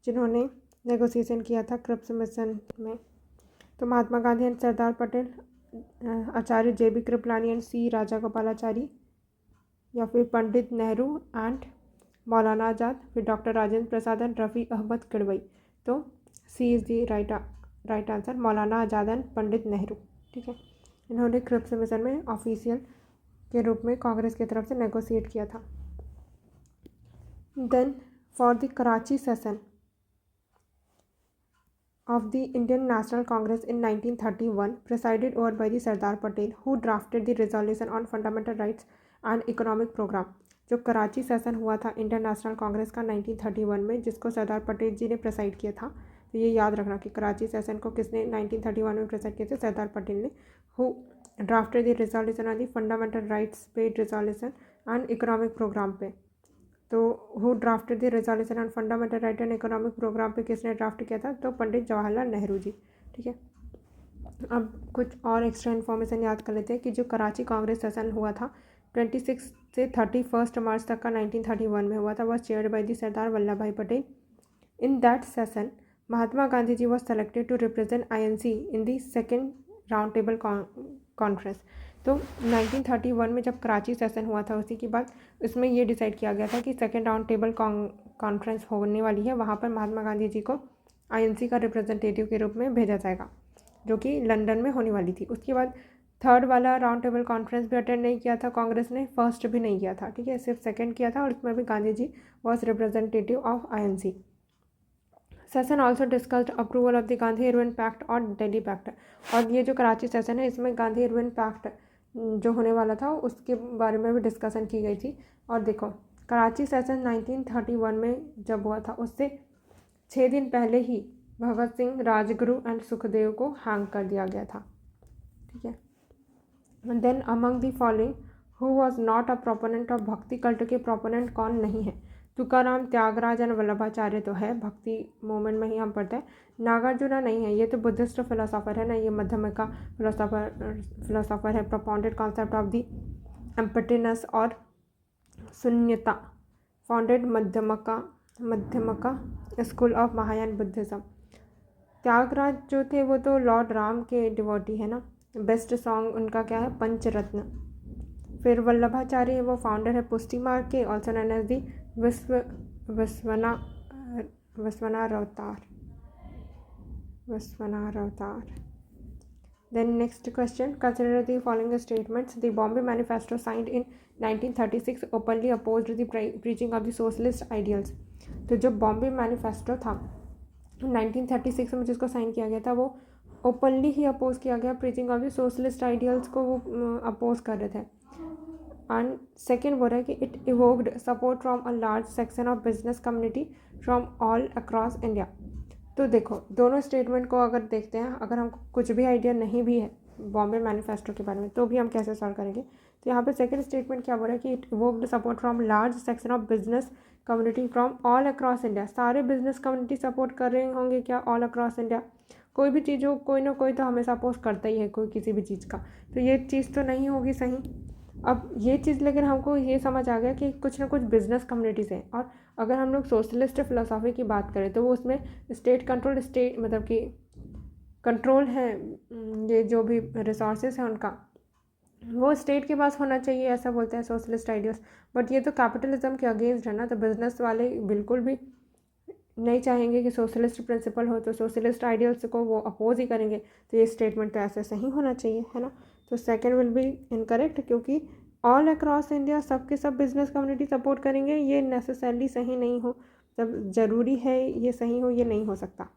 जिन्होंने नेगोशिएशन किया था क्रिप्स मिशन में? तो Mahatma Gandhi and Sardar Patel, Acharya JB Kripalani and C Rajagopalachari, या फिर पंडित नेहरू एंड मौलाना आज़ाद, फिर डॉक्टर राजेंद्र प्रसाद एंड रफ़ी अहमद किडवई। तो C is the right answer, Maulana Azad and Pandit Nehru, ठीक है। इन्होंने क्रिप्स मिशन में ऑफिशियल के रूप में कांग्रेस की तरफ से नेगोशिएट किया था। Then for the Karachi session of the Indian National Congress in 1931, presided over by the Sardar Patel, who drafted the resolution on fundamental rights and economic program। जो कराची सेशन हुआ था इंडियन नेशनल कांग्रेस का 1931 में, जिसको सरदार पटेल जी ने प्रेसाइड किया था। तो ये याद रखना कि कराची सेशन को किसने 1931 में प्रेसाइड किए थे? सरदार पटेल ने। Who drafted the resolution on the fundamental rights पे रिजोल्यूशन एंड इकोनॉमिक प्रोग्राम पे। तो who drafted the resolution on fundamental right and economic programme पे किसने ड्राफ्ट किया था? तो पंडित जवाहरलाल नेहरू जी, ठीक है। अब कुछ और एक्स्ट्रा इन्फॉर्मेशन याद कर लेते हैं कि जो कराची कांग्रेस सेशन हुआ था 26 से 31 मार्च तक का 1931 में हुआ था, वह chaired by the Sardar Vallabh Bhai Patel. In that session Mahatma Gandhi ji was selected to represent INC in the second round table conference. तो 1931 में जब कराची सेशन हुआ था, उसी के बाद इसमें ये डिसाइड किया गया था कि सेकेंड राउंड टेबल कॉन्फ्रेंस होने वाली है, वहाँ पर महात्मा गांधी जी को INC का रिप्रेजेंटेटिव के रूप में भेजा जाएगा, जो कि लंदन में होने वाली थी। उसके बाद थर्ड वाला राउंड टेबल कॉन्फ्रेंस भी अटेंड नहीं किया था कांग्रेस ने, फर्स्ट भी नहीं किया था, ठीक है, सिर्फ सेकेंड किया था, और उसमें भी Gandhi ji was representative of INC। Session also discussed approval of the Gandhi Irwin pact और दिल्ली पैक्ट। और ये जो कराची सेशन है इसमें गांधी इरविन पैक्ट जो होने वाला था उसके बारे में भी डिस्कशन की गई थी। और देखो कराची सेशन 1931 में जब हुआ था उससे 6 दिन पहले ही भगत सिंह, राजगुरु एंड सुखदेव को हैंग कर दिया गया था, ठीक है। Then among the following who was not a proponent of Bhakti cult के प्रोपोनेंट कौन नहीं है? तुकाराम, त्यागराज एंड वल्लभाचार्य तो है, भक्ति मूवमेंट में ही हम पढ़ते हैं। नागार्जुना नहीं है, ये तो बुद्धिस्ट फिलोसोफर है ना, ये मध्यमिका फिलोसोफर है। Proponent concept of the emptiness और shunyata, founded Madhyamaka school of Mahayana Buddhism. Tyagaraja जो थे वो तो लॉर्ड राम के डिवोटी है ना। बेस्ट सॉन्ग उनका क्या है, पंचरत्न। फिर वल्लभाचार्य वो फाउंडर है पुष्टि मार्ग के, ऑल्सो नोन एज दी विश्वनार अवतार। Then next question, consider the following statements. The Bombay Manifesto signed in 1936 openly opposed the preaching of the socialist ideals. तो जो बॉम्बे मैनिफेस्टो था 1936 में जिसको साइन किया गया था वो ओपनली ही अपोज किया गया, preaching of the socialist ideals को वो अपोज कर रहे थे। एंड सेकेंड बोल रहा है कि it evoked support from a large section of business community from all across India. तो देखो दोनों स्टेटमेंट को अगर देखते हैं, अगर हमको कुछ भी आइडिया नहीं भी है बॉम्बे मैनिफेस्टो के बारे में तो भी हम कैसे सॉल्व करेंगे। तो यहाँ पे सेकंड स्टेटमेंट क्या बोल रहा है कि it evoked support from large section of business community from all across India. सारे बिजनेस कम्युनिटी सपोर्ट कर रहे होंगे क्या, ऑल अक्रॉस इंडिया। कोई भी चीज़ हो, कोई ना कोई तो हमेशा अपोज करता ही है कोई किसी भी चीज़ का, तो ये चीज़ तो नहीं होगी सही। अब ये चीज़ लेकिन हमको ये समझ आ गया कि कुछ ना कुछ बिजनेस कम्युनिटीज़ हैं। और अगर हम लोग सोशलिस्ट फिलोसॉफी की बात करें तो वो उसमें स्टेट कंट्रोल, स्टेट मतलब कि कंट्रोल है, ये जो भी रिसोर्सेज हैं उनका वो स्टेट के पास होना चाहिए, ऐसा बोलते हैं सोशलिस्ट आइडियाज़। बट ये तो कैपिटलिज्म के अगेंस्ट है ना, तो बिजनेस वाले बिल्कुल भी नहीं चाहेंगे कि सोशलिस्ट प्रिंसिपल हो, तो सोशलिस्ट आइडियल्स को वो अपोज ही करेंगे। तो ये स्टेटमेंट तो ऐसे सही होना चाहिए, है ना। तो सेकंड विल बी इनकरेक्ट, क्योंकि ऑल अक्रॉस इंडिया सबके सब बिजनेस कम्युनिटी सपोर्ट करेंगे ये नेसेसरली सही नहीं हो, जब ज़रूरी है ये सही हो, ये नहीं हो सकता।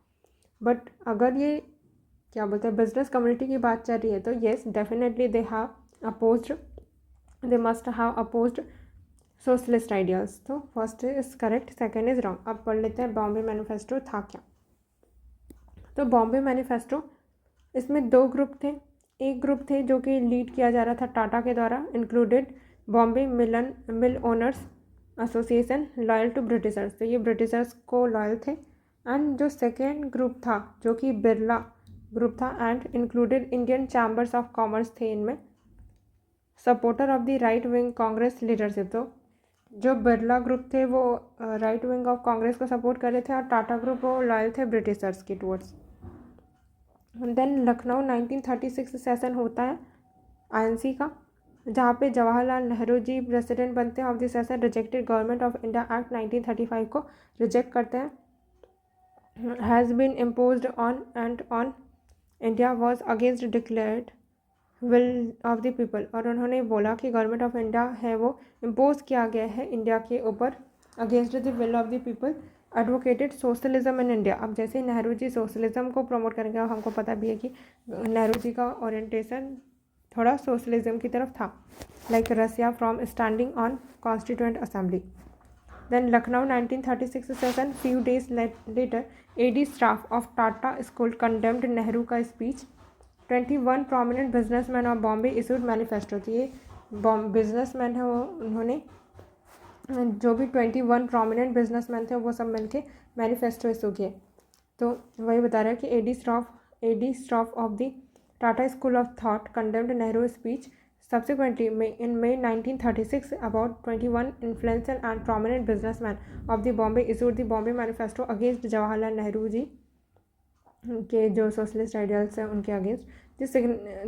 बट अगर ये क्या बोलते हैं बिजनेस कम्युनिटी की बात चल रही है तो yes definitely they have opposed, they must have opposed socialist ideas. तो first is correct, second is wrong. अब पढ़ लेते हैं बॉम्बे मैनिफेस्टो था क्या। तो बॉम्बे मैनिफेस्टो इसमें दो ग्रुप थे। एक ग्रुप थे जो कि लीड किया जा रहा था टाटा के द्वारा, included Bombay mill owners association loyal to Britishers, तो ये ब्रिटिशर्स को लॉयल थे। एंड जो सेकेंड ग्रुप था जो कि बिरला ग्रुप था and included Indian chambers of commerce थे इनमें, supporter of the right wing Congress leadership. तो जो बिरला ग्रुप थे वो राइट विंग ऑफ कांग्रेस को सपोर्ट कर रहे थे और टाटा ग्रुप वो लॉयल थे ब्रिटिशर्स के टूवर्ड्स। देन लखनऊ 1936 सेशन होता है आईएनसी का, जहाँ पे जवाहरलाल नेहरू जी प्रेसिडेंट बनते हैं of the session, rejected government of India act 1935 को रिजेक्ट करते हैं। Has been imposed on and on India was against declared will of the people, और उन्होंने बोला कि गवर्नमेंट ऑफ इंडिया है वो इम्पोज किया गया है इंडिया के ऊपर against the will of the people, advocated socialism in India. अब जैसे नेहरू जी सोशलिज्म को प्रमोट करेंगे, और हमको पता भी है कि नेहरू जी का ओरिएंटेशन थोड़ा सोशलिज्म की तरफ था, like Russia from standing on constituent assembly. Then Lucknow 1936 session, few days later AD staff of Tata school condemned Nehru का speech. 21 prominent businessman of Bombay issued manifesto. तो ये बिजनेसमैन है वो, उन्होंने जो भी 21 प्रोमिनेंट बिजनेसमैन थे वो सब मिलके मैनिफेस्टो इशू किए। तो वही बता रहा है कि eddy staff of the Tata school of thought condemned Nehru speech subsequently in May 1936 about 21 influential and prominent businessmen of the Bombay issued the Bombay Manifesto against Jawaharlal Nehru ji के जो सोशलिस्ट आइडियल्स हैं उनके against.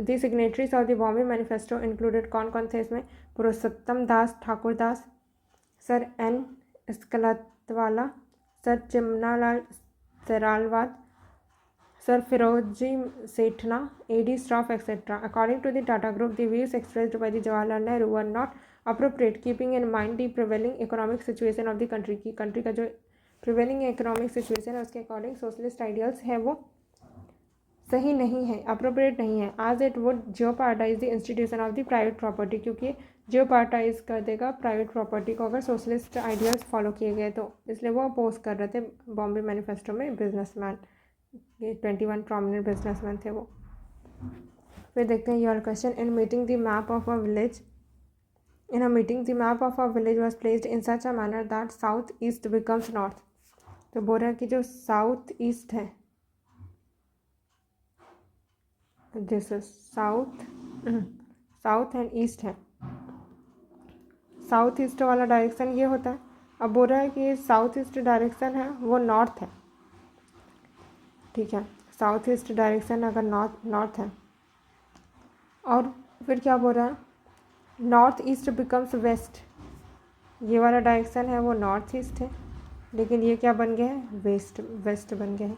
The signatories of the Bombay manifesto included कौन कौन थे इसमें, Purushottam Das Thakur Das, sir N Saklatvala, sir Chimanlal Setalvad, sir Pheroze Sethna, AD staff etcetera. According to the Tata group the views expressed by the Jawaharlal Nehru were not appropriate keeping in mind the prevailing economic situation of the country की country का जो prevailing economic situation है उसके according socialist ideals है वो सही नहीं है, अप्रोप्रिएट नहीं है। आज it would jeopardise the institution of the private property, क्योंकि जियोपार्टाइज कर देगा प्राइवेट प्रॉपर्टी को अगर सोशलिस्ट आइडियल्स फॉलो किए गए तो, इसलिए वो अपोज कर रहे थे बॉम्बे मैनिफेस्टो में बिजनेसमैन, ये 21 प्रोमिनेंट बिजनेसमैन थे वो। फिर देखते हैं your question, in meeting the map of a village In a meeting, the map of a village was placed in such a manner that south east becomes north. तो बोल रहा है कि जो साउथ ईस्ट है, जैसे साउथ एंड ईस्ट है, south east वाला डायरेक्शन ये होता है। अब बोल रहा है कि साउथ ईस्ट डायरेक्शन है वो नॉर्थ है, ठीक है, साउथ ईस्ट डायरेक्शन अगर नॉर्थ है, और फिर क्या बोल रहा है, नॉर्थ ईस्ट बिकम्स वेस्ट, ये वाला डायरेक्शन है वो नॉर्थ ईस्ट है, लेकिन ये क्या बन गया है, वेस्ट बन गया है।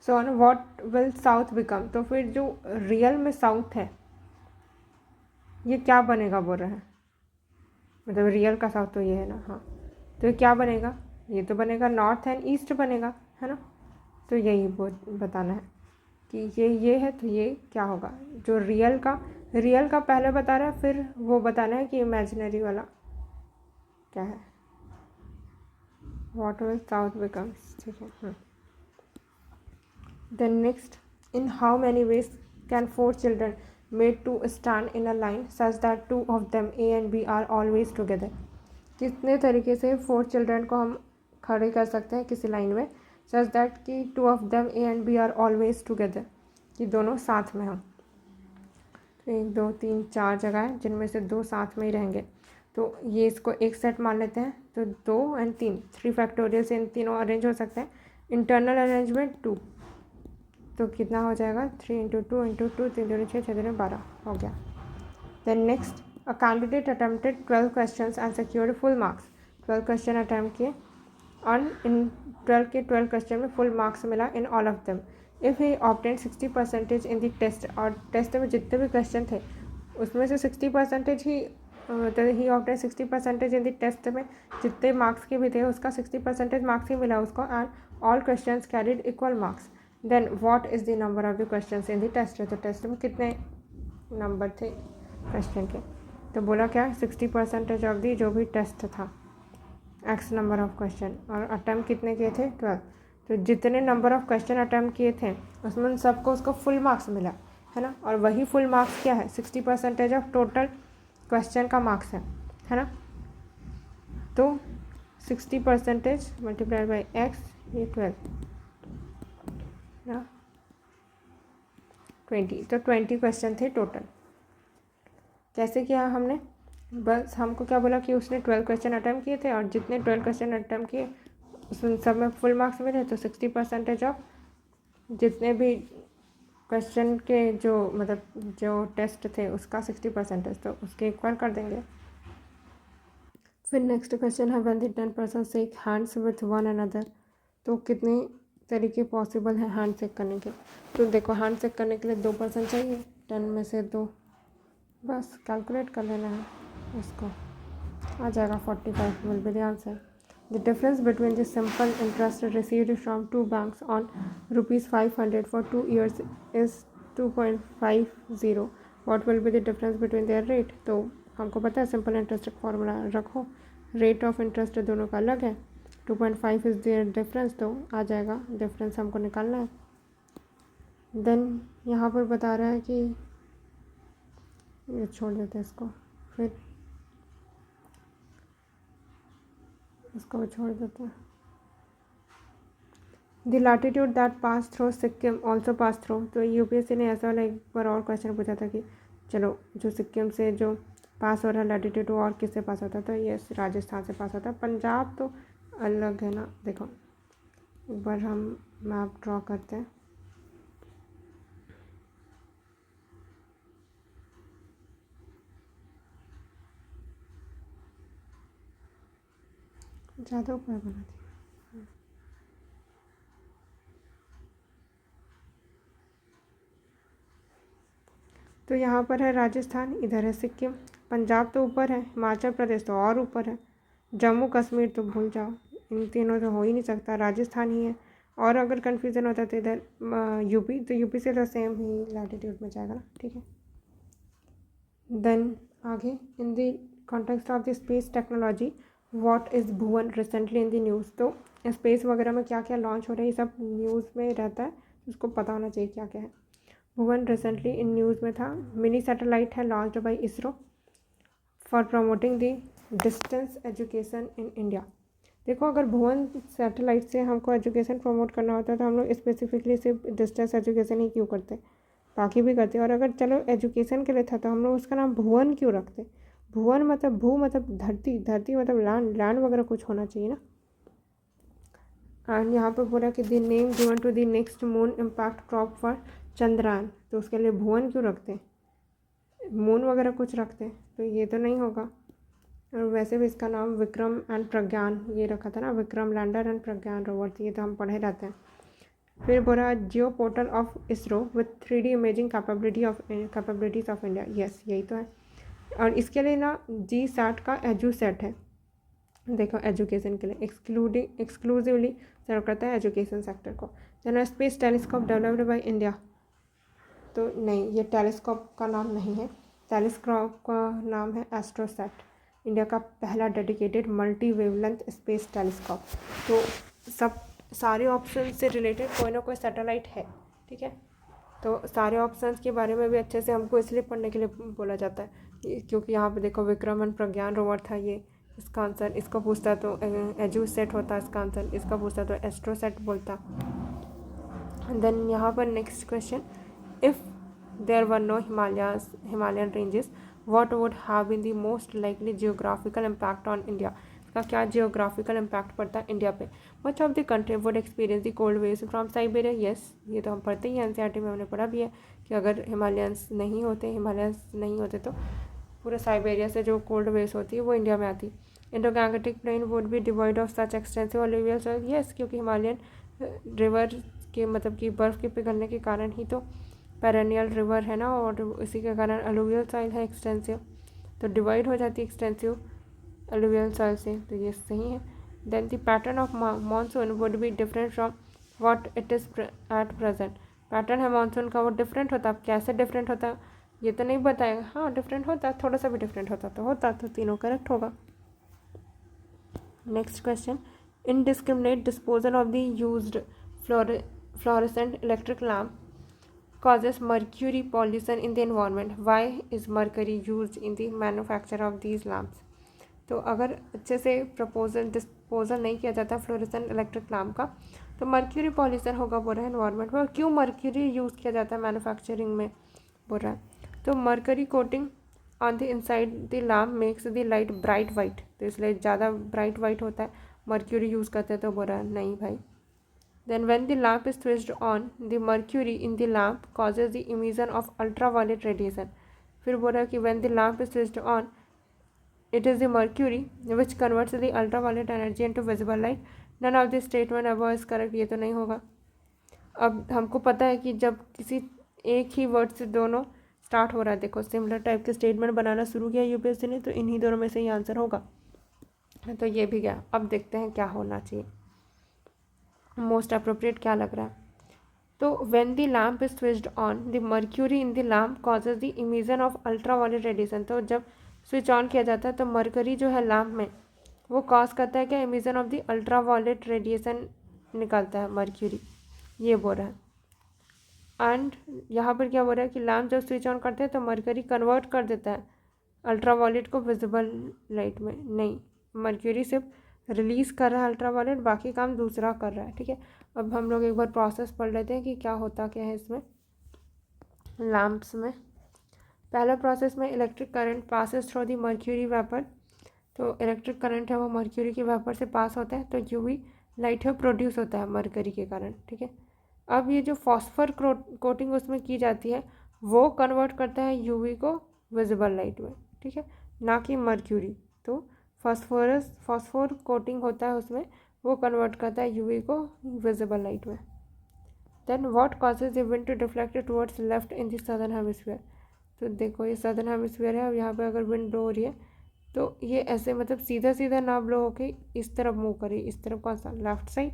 So what will south become, तो फिर जो रियल में साउथ है ये क्या बनेगा बोल रहा है, मतलब रियल का साउथ तो ये है ना, हाँ, तो ये क्या बनेगा, ये तो बनेगा नॉर्थ एंड ईस्ट बनेगा, है ना। तो यही बताना है कि ये है, तो ये क्या होगा, जो रियल का पहले बता रहा है, फिर वो बताना है कि इमेजिनरी वाला क्या है, व्हाट विल साउथ बिकम्स, ठीक है। Then next, in how many ways can 4 children made to stand in a line such that 2 of them A and B are always together, कितने तरीके से 4 चिल्ड्रन को हम खड़े कर सकते हैं किसी लाइन में, सच दैट कि 2 of them A and B are always together, कि दोनों साथ में हों। तो 1 2 3 4 जगह है जिनमें से 2 साथ में ही रहेंगे, तो ये इसको एक सेट मान लेते हैं, तो 2 एंड 3 फैक्टोरियल से इन तीनों अरेंज हो सकते हैं। इंटरनल अरेंजमेंट 2, तो कितना हो जाएगा, 3 × 2 × 2, 3 दूनी 6, 6 दूनी 12 हो गया। Then next, a candidate attempted 12 question and secured full marks, 12 question attempt किए और इन 12 क्वेश्चन में फुल मार्क्स मिला in all of them. If he obtain 60% in the test, और टेस्ट में जितने भी क्वेश्चन थे उसमें से 60% ही, तो ही ऑब्टेन 60% इन द टेस्ट में जितने मार्क्स के भी थे उसका 60% मार्क्स ही मिला उसको, and all question carried equal marks, then what is the number of the question in the test, तो टेस्ट में कितने नंबर थे क्वेश्चन के, तो बोला क्या, 60% ऑफ दी जो भी टेस्ट था, एक्स नंबर ऑफ क्वेश्चन, और अटैम्प्ट कितने किए थे, 12, तो जितने नंबर ऑफ क्वेश्चन अटैम्प्ट किए थे उसमें सबको उसको फुल मार्क्स मिला, है ना, और वही फुल मार्क्स क्या है, 60% ऑफ टोटल क्वेश्चन का मार्क्स है ना, तो 60% मल्टीप्लाइड बाई एक्स, ये 12 ना, 20, तो 20 क्वेश्चन थे टोटल। कैसे किया हमने, बस हमको क्या बोला कि उसने 12 क्वेश्चन अटैम्प्ट किए थे और जितने 12 क्वेश्चन अटैम्प्ट किए उसमें सब में फुल मार्क्स मिले, तो 60% ऑफ जितने भी क्वेश्चन के जो मतलब जो टेस्ट थे उसका 60%, तो उसके इक्वल कर देंगे। फिर नेक्स्ट क्वेश्चन है, when the 10 person shake hands with one another, तो कितने तरीके पॉसिबल है हैंड शेक करने के, तो देखो हैंड शेक करने के लिए 2 पर्सन चाहिए, 10 में से 2, बस कैलकुलेट कर लेना है इसको, आ जाएगा 45 will be the answer. The difference between the simple interest received from 2 banks on ₹500 for 2 years is 2.50, what will be the difference between their rate, तो हमको पता है सिंपल इंटरेस्ट का फॉर्मूला रखो, रेट ऑफ इंटरेस्ट दोनों का अलग है, 2.5 इज़ देयर डिफरेंस, तो आ जाएगा डिफरेंस हमको निकालना है। देन यहाँ पर बता रहा है कि ये छोड़ देते हैं इसको, फिर इसको भी छोड़ देते हैं। The latitude that pass through Sikkim also pass through, तो यूपीएससी ने ऐसा वाला एक बार और क्वेश्चन पूछा था कि चलो जो सिक्किम से जो पास हो रहा है लैटिट्यूड वो और किससे पास होता है, तो ये राजस्थान से पास होता है, पंजाब तो अलग है ना। देखो एक बार हम मैप ड्रॉ करते हैं, ज़्यादा ऊपर बना दी, तो यहाँ पर है राजस्थान, इधर है सिक्किम, पंजाब तो ऊपर है, हिमाचल प्रदेश तो और ऊपर है, जम्मू कश्मीर तो भूल जाओ, इन तीनों तो हो ही नहीं सकता, राजस्थान ही है, और अगर कन्फ्यूज़न होता तो इधर यूपी, तो यूपी से तो सेम ही लैटिट्यूड में जाएगा ना, ठीक है। देन आगे, in the context of the space technology what is Bhuvan recently in the news, तो स्पेस वगैरह में क्या क्या लॉन्च हो रहा है ये सब न्यूज़ में रहता है, उसको पता होना चाहिए क्या क्या है। भुवन रिसेंटली इन न्यूज़ में था, मिनी सैटेलाइट है launch by ISRO, for promoting the distance education in India. देखो, अगर भुवन सैटेलाइट से हमको एजुकेशन प्रमोट करना होता है तो हम लोग स्पेसिफिकली सिर्फ डिस्टेंस एजुकेशन ही क्यों करते, बाकी भी करते। और अगर चलो एजुकेशन के लिए था तो हम लोग उसका नाम भुवन क्यों रखते। भुवन मतलब भू मतलब धरती, धरती मतलब लैंड, लैंड वगैरह कुछ होना चाहिए ना। एंड यहाँ पर बोला कि the name given to the next moon impact crop for Chandrayaan, तो उसके लिए भुवन क्यों रखते, मून वगैरह कुछ रखते, तो ये तो नहीं होगा। और वैसे भी इसका नाम विक्रम एंड प्रज्ञान ये रखा था ना, Vikram lander and Pragyan rover, ये तो हम पढ़े रहते हैं। फिर बोला जियो portal of ISRO with 3D imaging capabilities of India, yes यही तो है। और इसके लिए ना GSAT का एजू सेट है, देखो एजुकेशन के लिए एक्सक्लूसिवली सर्व करता है एजुकेशन सेक्टर को। Then space telescope developed by India, तो नहीं, ये टेलीस्कोप का नाम नहीं है, टेलीस्कोप का नाम है एस्ट्रोसैट, इंडिया का पहला dedicated multi wavelength space telescope. तो सब सारे ऑप्शन से रिलेटेड कोई ना कोई सैटेलाइट है, ठीक है। तो सारे ऑप्शंस के बारे में भी अच्छे से हमको इसलिए पढ़ने के लिए बोला जाता है क्योंकि यहाँ पे देखो विक्रम एंड प्रज्ञान रोवर था, ये इसका आंसर, इसका पूछता तो एजू सेट होता इसका आंसर, इसका पूछता तो एस्ट्रोसेट बोलता। देन यहाँ पर next question, if there were no Himalayan ranges what would have been the most likely geographical impact on India. इसका क्या जियोग्राफिकल इम्पैक्ट पड़ता है इंडिया पे। Much of the country would experience the cold waves from Siberia, yes ये तो हम पढ़ते ही हैं, NCERT में हमने पढ़ा भी है कि अगर हिमालयंस नहीं होते तो पूरे साइबेरिया से जो कोल्ड वेव्स होती है वो इंडिया में आती। Indo Gangetic plain would be devoid of such extensive alluvial soil, yes क्योंकि हिमालयन रिवर के मतलब कि बर्फ़ के पिघलने के कारण ही तो पेरेनियल रिवर है ना, और इसी के कारण अलुवियल सॉइल है एक्सटेंसिव, तो डिवाइड हो जाती है एक्सटेंसिव अलुवियल सॉइल से, तो ये सही है। Then the pattern of monsoon would be different from what it is at present. Pattern है मानसून का वो डिफरेंट होता, अब कैसे डिफरेंट होता ये तो नहीं बताएगा, हाँ डिफरेंट होता, थोड़ा सा भी डिफरेंट होता तो तीनों करेक्ट होगा। Next question, indiscriminate disposal of the used fluorescent electric lamp causes mercury pollution in the environment. Why is mercury used in the manufacture of these lamps? तो अगर अच्छे से डिस्पोजल नहीं किया जाता फ्लोरेसेंट इलेक्ट्रिक लैम्प का तो मर्क्यूरी पॉल्यूशन होगा बोल रहा है एनवायरनमेंट में। क्यों मर्क्यूरी यूज़ किया जाता है मैन्युफैक्चरिंग में बोल रहा है, तो mercury coating on the inside the lamp makes the light bright white, तो इसलिए ज़्यादा ब्राइट वाइट होता है, मर्क्यूरी यूज़ करते हैं तो बोल रहा है नहीं भाई। Then when the lamp is switched on, the mercury in the lamp causes the emission of ultraviolet radiation. फिर बोल रहा है कि when the lamp is switched on, it is the mercury which converts the ultraviolet energy into visible light. None of the statement above is correct, ये तो नहीं होगा। अब हमको पता है कि जब किसी एक ही वर्ड से दोनों स्टार्ट हो रहा है, देखो सिमिलर टाइप के स्टेटमेंट बनाना शुरू किया यूपीएससी ने, तो इन्हीं दोनों में से ही आंसर होगा, तो ये भी गया। अब देखते हैं क्या होना चाहिए, मोस्ट अप्रोप्रिएट क्या लग रहा है। तो when the lamp is switched on the mercury in the lamp causes the emission of ultraviolet radiation, तो जब स्विच ऑन किया जाता है तो मर्करी जो है लैम्प में वो कॉज करता है क्या, emission of the ultraviolet radiation निकालता है मर्क्यूरी, ये बोल रहा है। एंड यहाँ पर क्या बोल रहा है कि लैम्प जब स्विच ऑन करते हैं तो मर्करी कन्वर्ट कर देता है अल्ट्रावायलेट को विजिबल लाइट में, नहीं मर्क्यूरी सिर्फ रिलीज़ कर रहा है अल्ट्रावायलेट, बाकी काम दूसरा कर रहा है, ठीक है। अब हम लोग एक बार प्रोसेस पढ़ लेते हैं कि क्या होता क्या है इसमें लैम्प्स में। पहला प्रोसेस में electric current passes through the mercury vapour, तो इलेक्ट्रिक करंट है वो मर्क्यूरी की वेपर से पास होता है, तो यूवी लाइट है प्रोड्यूस होता है मर्करी के कारण, ठीक है। अब ये जो फॉस्फर कोटिंग उसमें की जाती है वो कन्वर्ट करता है यूवी को विजिबल लाइट में, ठीक है, ना कि मर्क्यूरी। तो फॉस्फोर कोटिंग होता है उसमें, वो कन्वर्ट करता है यूवी को विजिबल लाइट में। Then what causes the wind to deflect towards left in the southern hemisphere, तो देखो ये सदर्न हेमिस्फीयर है, अब यहाँ पे अगर विंड ब्लो हो रही है तो ये ऐसे मतलब सीधा सीधा ना ब्लो होके इस तरफ मूव करे, इस तरफ कौन सा, लेफ्ट साइड।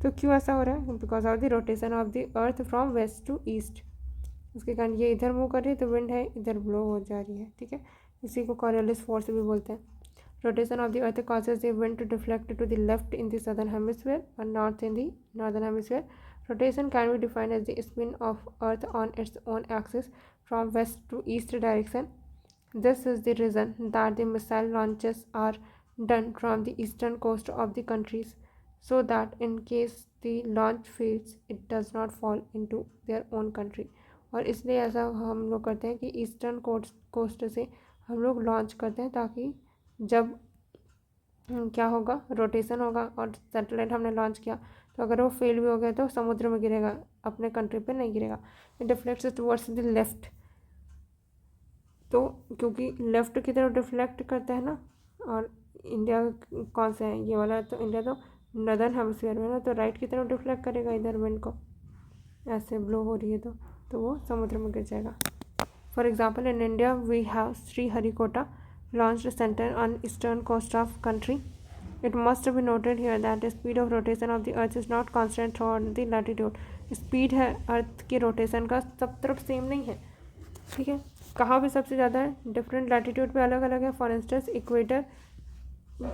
तो क्यों ऐसा हो रहा है, because of the rotation of the earth from west to east, उसके कारण ये इधर मूव कर रही है तो विंड है इधर ब्लो हो जा रही है, ठीक है। इसी को कॉरियोलिस फोर्स भी बोलते हैं। Rotation of the earth causes the wind to deflect to the left in the southern hemisphere and north in the northern hemisphere. Rotation can be defined as the spin of earth on its own axis from west to east direction. This is the reason that the missile launches are done from the eastern coast of the countries, so that in case the launch fails it does not fall into their own country. और इसलिए ऐसा हम लोग करते हैं कि eastern coast से हम लोग लॉन्च करते हैं, ताकि जब क्या होगा, रोटेशन होगा और सैटेलाइट हमने लॉन्च किया तो अगर वो फेल भी हो गया तो समुद्र में गिरेगा, अपने कंट्री पे नहीं गिरेगा। It deflects towards the left, तो क्योंकि लेफ्ट की तरफ डिफ्लेक्ट करता है ना, और इंडिया कौन सा है, ये वाला, तो इंडिया तो नदर्न हेमिस्फीयर में ना, तो राइट की तरफ डिफ्लेक्ट करेगा इधर विंड को, ऐसे ब्लो हो रही है तो वो समुद्र में गिर जाएगा। For example in India we have Sriharikota launched center on eastern coast of country. It must be noted here that the speed of rotation of the earth is not constant throughout the latitude. Speed है अर्थ की rotation का सब तरफ same नहीं है, ठीक है, कहाँ पे सबसे ज़्यादा है, डिफरेंट लैटिट्यूड पे अलग अलग है। फॉर इंस्टेंस इक्वेटर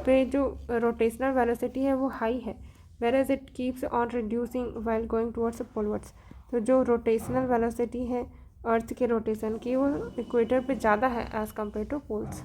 पे जो रोटेशनल वेलोसिटी है वो हाई है, whereas it keeps on reducing while going towards polewards. तो जो रोटेशनल वेलोसिटी है अर्थ के रोटेशन की वो इक्वेटर पे ज़्यादा है एज़ कम्पेयर टू पोल्स।